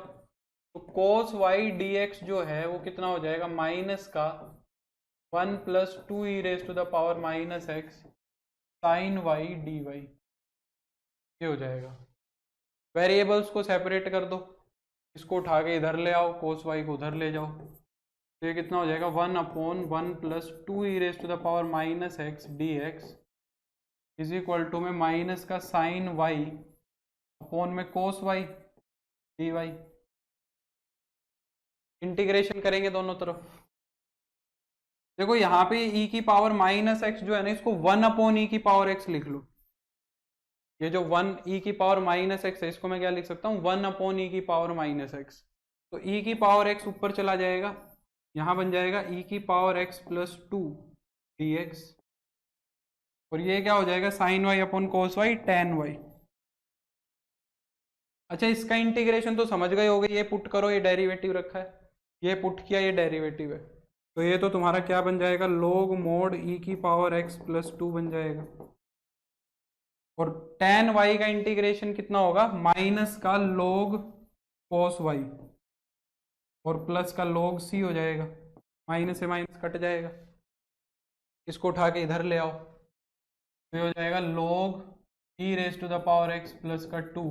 तो cos y dx जो है वो कितना हो जाएगा, माइनस का 1 plus 2 e raise to the power minus x sine y d y. ये हो जाएगा। वेरिएबल्स को सेपरेट कर दो, इसको उठा के इधर ले आओ, cos y को उधर ले जाओ, तो ये कितना हो जाएगा, 1 upon 1 plus 2 e raise to the power minus x D x is equal to में माइनस का साइन वाई अपॉन में cos y d y. Integration करेंगे दोनों तरफ। देखो यहाँ पे e की पावर माइनस एक्स जो है ना, इसको 1 अपॉन ई की पावर एक्स लिख लो। ये जो 1 ई की पावर माइनस एक्स है, इसको मैं क्या लिख सकता हूँ, 1 अपॉन ई की पावर माइनस एक्स। तो e की पावर एक्स ऊपर चला जाएगा, यहाँ बन जाएगा e की power x plus 2 d x, और ये क्या हो जाएगा, sine y upon cos y tan y. अच्छा, इसका इंटीग्रेशन तो समझ गए होगे, ये पुट करो, ये डेरिवेटिव रखा है, ये पुट किया, ये डेरिवेटिव है, तो ये तो तुम्हारा क्या बन जाएगा, log मोड e की पावर x प्लस 2 बन जाएगा। और tan y का इंटीग्रेशन कितना होगा, माइनस का log cos y और प्लस का log c हो जाएगा, माइनस से माइनस कट जाएगा, इसको उठा के इधर ले आओ, तो ये हो जाएगा log e raise to the power x plus का 2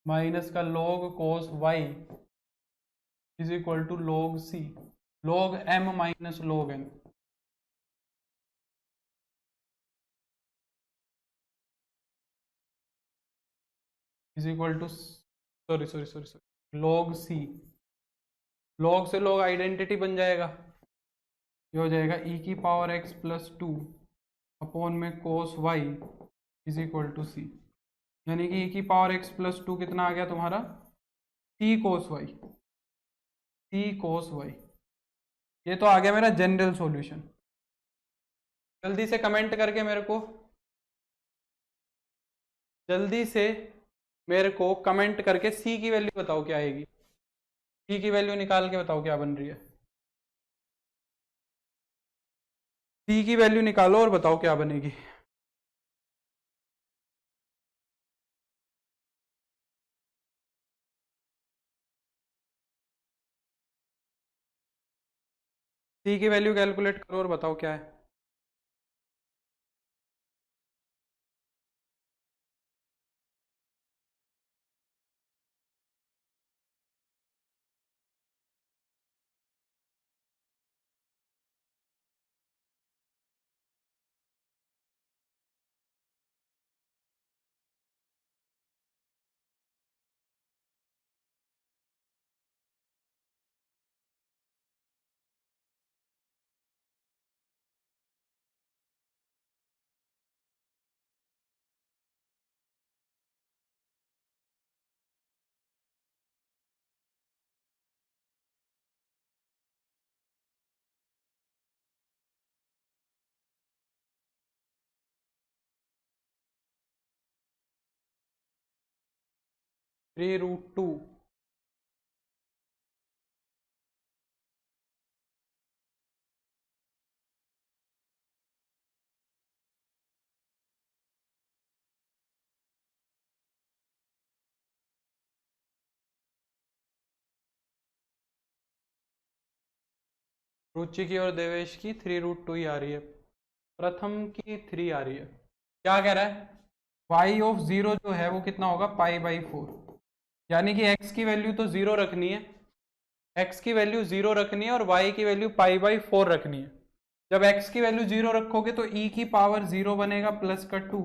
माइनस का log cos y is equal to log c, log m minus log n। Is equal to, sorry sorry sorry sorry, log c, log से log identity बन जाएगा, ये हो जाएगा e की power x plus 2 upon में cos y is equal to c, यानी कि e की पावर x प्लस 2 कितना आ गया तुम्हारा, c cos y, c cos y। ये तो आ गया मेरा जनरल सॉल्यूशन। जल्दी से कमेंट करके मेरे को, जल्दी से मेरे को कमेंट करके c की वैल्यू बताओ क्या आएगी, c की वैल्यू निकाल के बताओ क्या बन रही है, c की वैल्यू निकालो और बताओ क्या बनेगी। c की वैल्यू कैलकुलेट करो और बताओ क्या है। 3√2। रुचि की और देवेश की 3√2 ही आ रही है, प्रथम की 3 आ रही है। क्या कह रहा है, y ऑफ 0 जो है वो कितना होगा, π/4। यानी कि x की वैल्यू तो 0 रखनी है, x की वैल्यू 0 रखनी है और y की वैल्यू π/4 रखनी है। जब x की वैल्यू 0 रखोगे तो e की पावर 0 बनेगा प्लस का 2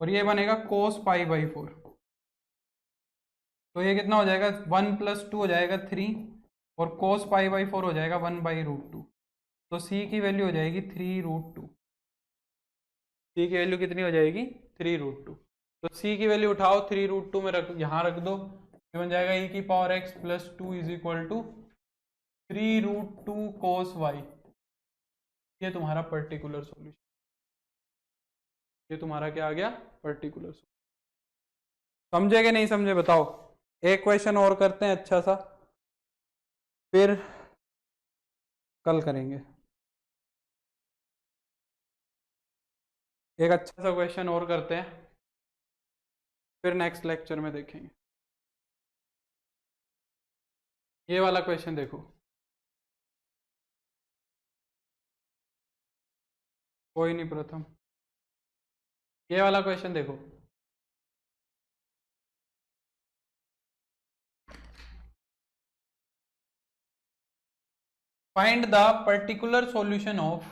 और ये बनेगा cos π/4। तो ये कितना हो जाएगा, 1 + 2 हो जाएगा 3 और cos π/4 हो जाएगा 1/√2। तो c की वैल्यू हो जाएगी 3√2। c की वैल्यू कितनी हो जाएगी, 3√2। तो c की वैल्यू उठाओ, 3√2 में रख, यहाँ रख दो, ये बन जाएगा e की पावर x + 2 = 3√2 cos y। ये तुम्हारा पर्टिकुलर सॉल्यूशन, ये तुम्हारा क्या आ गया, पर्टिकुलर सॉल्यूशन। समझे कि नहीं समझे बताओ। एक क्वेश्चन और करते हैं अच्छा सा, फिर कल करेंगे। एक अच्छा सा क्वेश्चन और करते हैं, फिर नेक्स्ट लेक्चर में देखेंगे। ये वाला क्वेश्चन देखो, कोई नहीं प्रथम, ये वाला क्वेश्चन देखो। Find the particular solution of,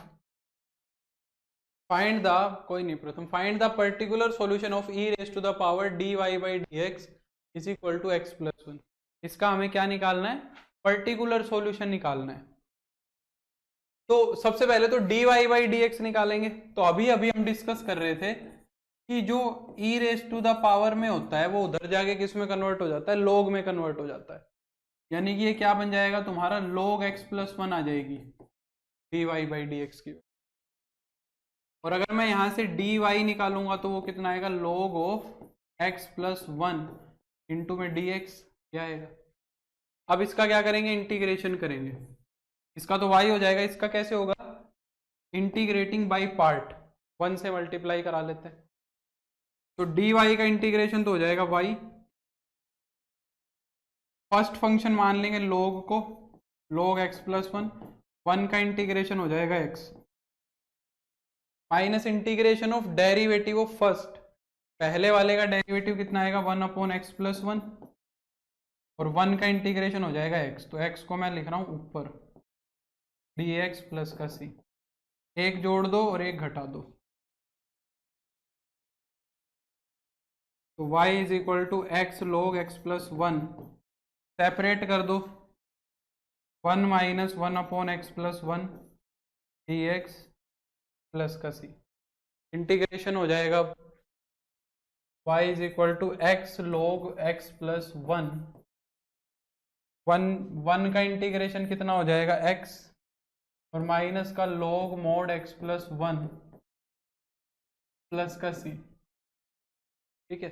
find the, कोई नहीं प्रथम, find the particular solution of e⁻⁴ dy/dx = x + 1। इसका हमें क्या निकालना है, पर्टिकुलर सॉल्यूशन निकालना है। तो सबसे पहले तो dy/dx निकालेंगे। तो अभी अभी हम डिस्कस कर रहे थे कि जो e⁻⁴ में होता है वो उधर जाके किस में कन्वर्ट हो जाता है, log में कन्वर्ट हो जाता है। यानी कि ये क्या बन जाएगा तुम्हारा, log x + 1 आ जाएगी dy/dx की। और अगर मैं यहां से dy निकालूंगा तो वो कितना आएगा, log ऑफ x + 1 इंटू में dx, क्या आएगा। अब इसका क्या करेंगे, इंटीग्रेशन करेंगे। इसका तो y हो जाएगा, इसका कैसे होगा, इंटीग्रेटिंग बाय पार्ट, 1 से मल्टीप्लाई करा लेते हैं। तो dy का इंटीग्रेशन तो हो जाएगा y, फर्स्ट फंक्शन मान लेंगे log को, log x + 1, 1 का इंटीग्रेशन हो जाएगा x, minus integration of derivative of first, पहले वाले का डेरिवेटिव कितना आएगा, 1/x + 1 और 1 का इंटीग्रेशन हो जाएगा x। तो x को मैं लिख रहा हूं ऊपर, dx प्लस का c, एक जोड़ दो और एक घटा दो, तो y = x log x + 1, separate कर दो, 1 - 1/x + 1 dx प्लस का c, इंटीग्रेशन हो जाएगा y = x log x + 1, 1 का इंटीग्रेशन कितना हो जाएगा x और माइनस का log mod x + 1 प्लस का c। ठीक है,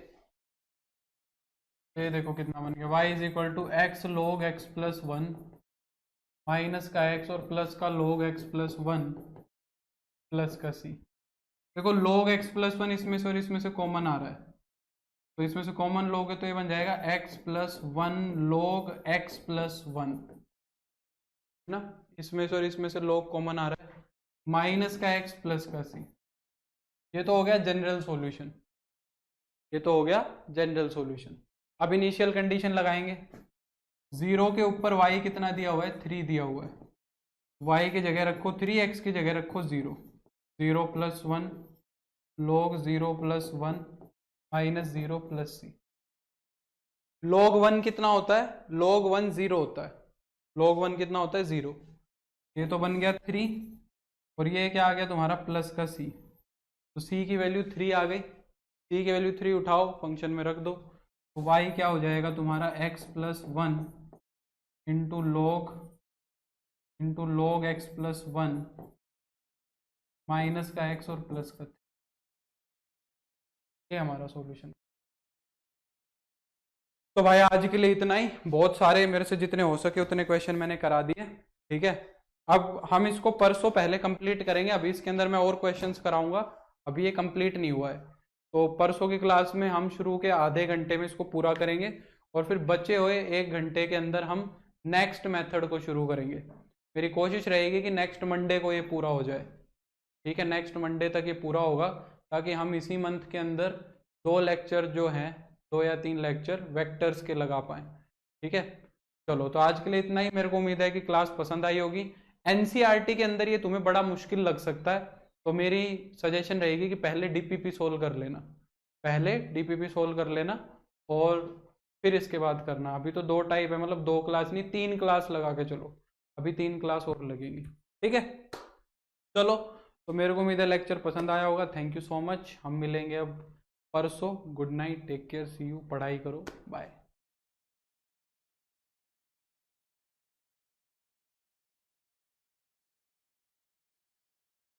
ये देखो कितना बन गया, y = x log x + 1 minus का x और प्लस का log x + 1 प्लस का c। देखो log x + 1 इसमें से और इसमें से कॉमन आ रहा है, तो इसमें से कॉमन लोगे तो ये बन जाएगा x + 1 log x + 1 ना, इसमें से और इसमें से log कॉमन आ रहा है, माइनस का x प्लस का c। ये तो हो गया जनरल सॉल्यूशन, ये तो हो गया जनरल सॉल्यूशन। अब इनिशियल कंडीशन लगाएंगे, 0 के ऊपर y कितना दिया हुआ है, 3 दिया हुआ है, y की जगह रखो 3, x की जगह रखो 0, 0 + 1 log 0 + 1 minus 0 plus c। log 1 कितना होता है, log 1 0 होता है, log 1 कितना होता है, 0। ये तो बन गया 3 और ये क्या आ गया तुम्हारा, प्लस का c। तो c की वैल्यू 3 आ गई, c की वैल्यू 3 उठाओ फंक्शन में रख दो, तो y क्या हो जाएगा तुम्हारा, x + 1 into log x + 1 minus का x और प्लस का 3। ये हमारा सॉल्यूशन। तो भाई आज के लिए इतना ही, बहुत सारे मेरे से जितने हो सके उतने क्वेश्चन मैंने करा दिए, ठीक है। अब हम इसको परसों पहले कंप्लीट करेंगे, अभी इसके अंदर मैं और क्वेश्चंस कराऊंगा, अभी ये कंप्लीट नहीं हुआ है। तो परसों की क्लास में हम शुरू के आधे घंटे में इसको पूरा करेंगे, और फिर बचे हुए 1 घंटे के अंदर हम नेक्स्ट मेथड को शुरू करेंगे। मेरी कोशिश रहेगी कि नेक्स्ट मंडे को ये पूरा हो जाए, ठीक है, नेक्स्ट मंडे तक ये पूरा होगा, ताकि हम इसी मंथ के अंदर 2 लेक्चर जो हैं, 2 या 3 लेक्चर वेक्टर्स के लगा पाएँ, ठीक है। चलो, तो आज के लिए इतना ही। मेरे को उम्मीद है कि क्लास पसंद आई होगी। एनसीईआरटी के अंदर ये तुम्हें बड़ा मुश्किल लग सकता है, तो मेरी सजेशन रहेगी कि पहले डीपीपी सोल्व कर लेना, पहले डीपीपी सोल्व कर लेना, और फिर इसके बाद करना। अभी तो 2 टाइप है, मतलब 2 क्लास नहीं 3 क्लास लगा के चलो, अभी 3 क्लास और लगेंगी, ठीक है। चलो, तो मेरे को उम्मीद है लेक्चर पसंद आया होगा। थैंक यू सो मच, हम मिलेंगे अब परसों। Good night, take care, see you, पढ़ाई करो, बाय।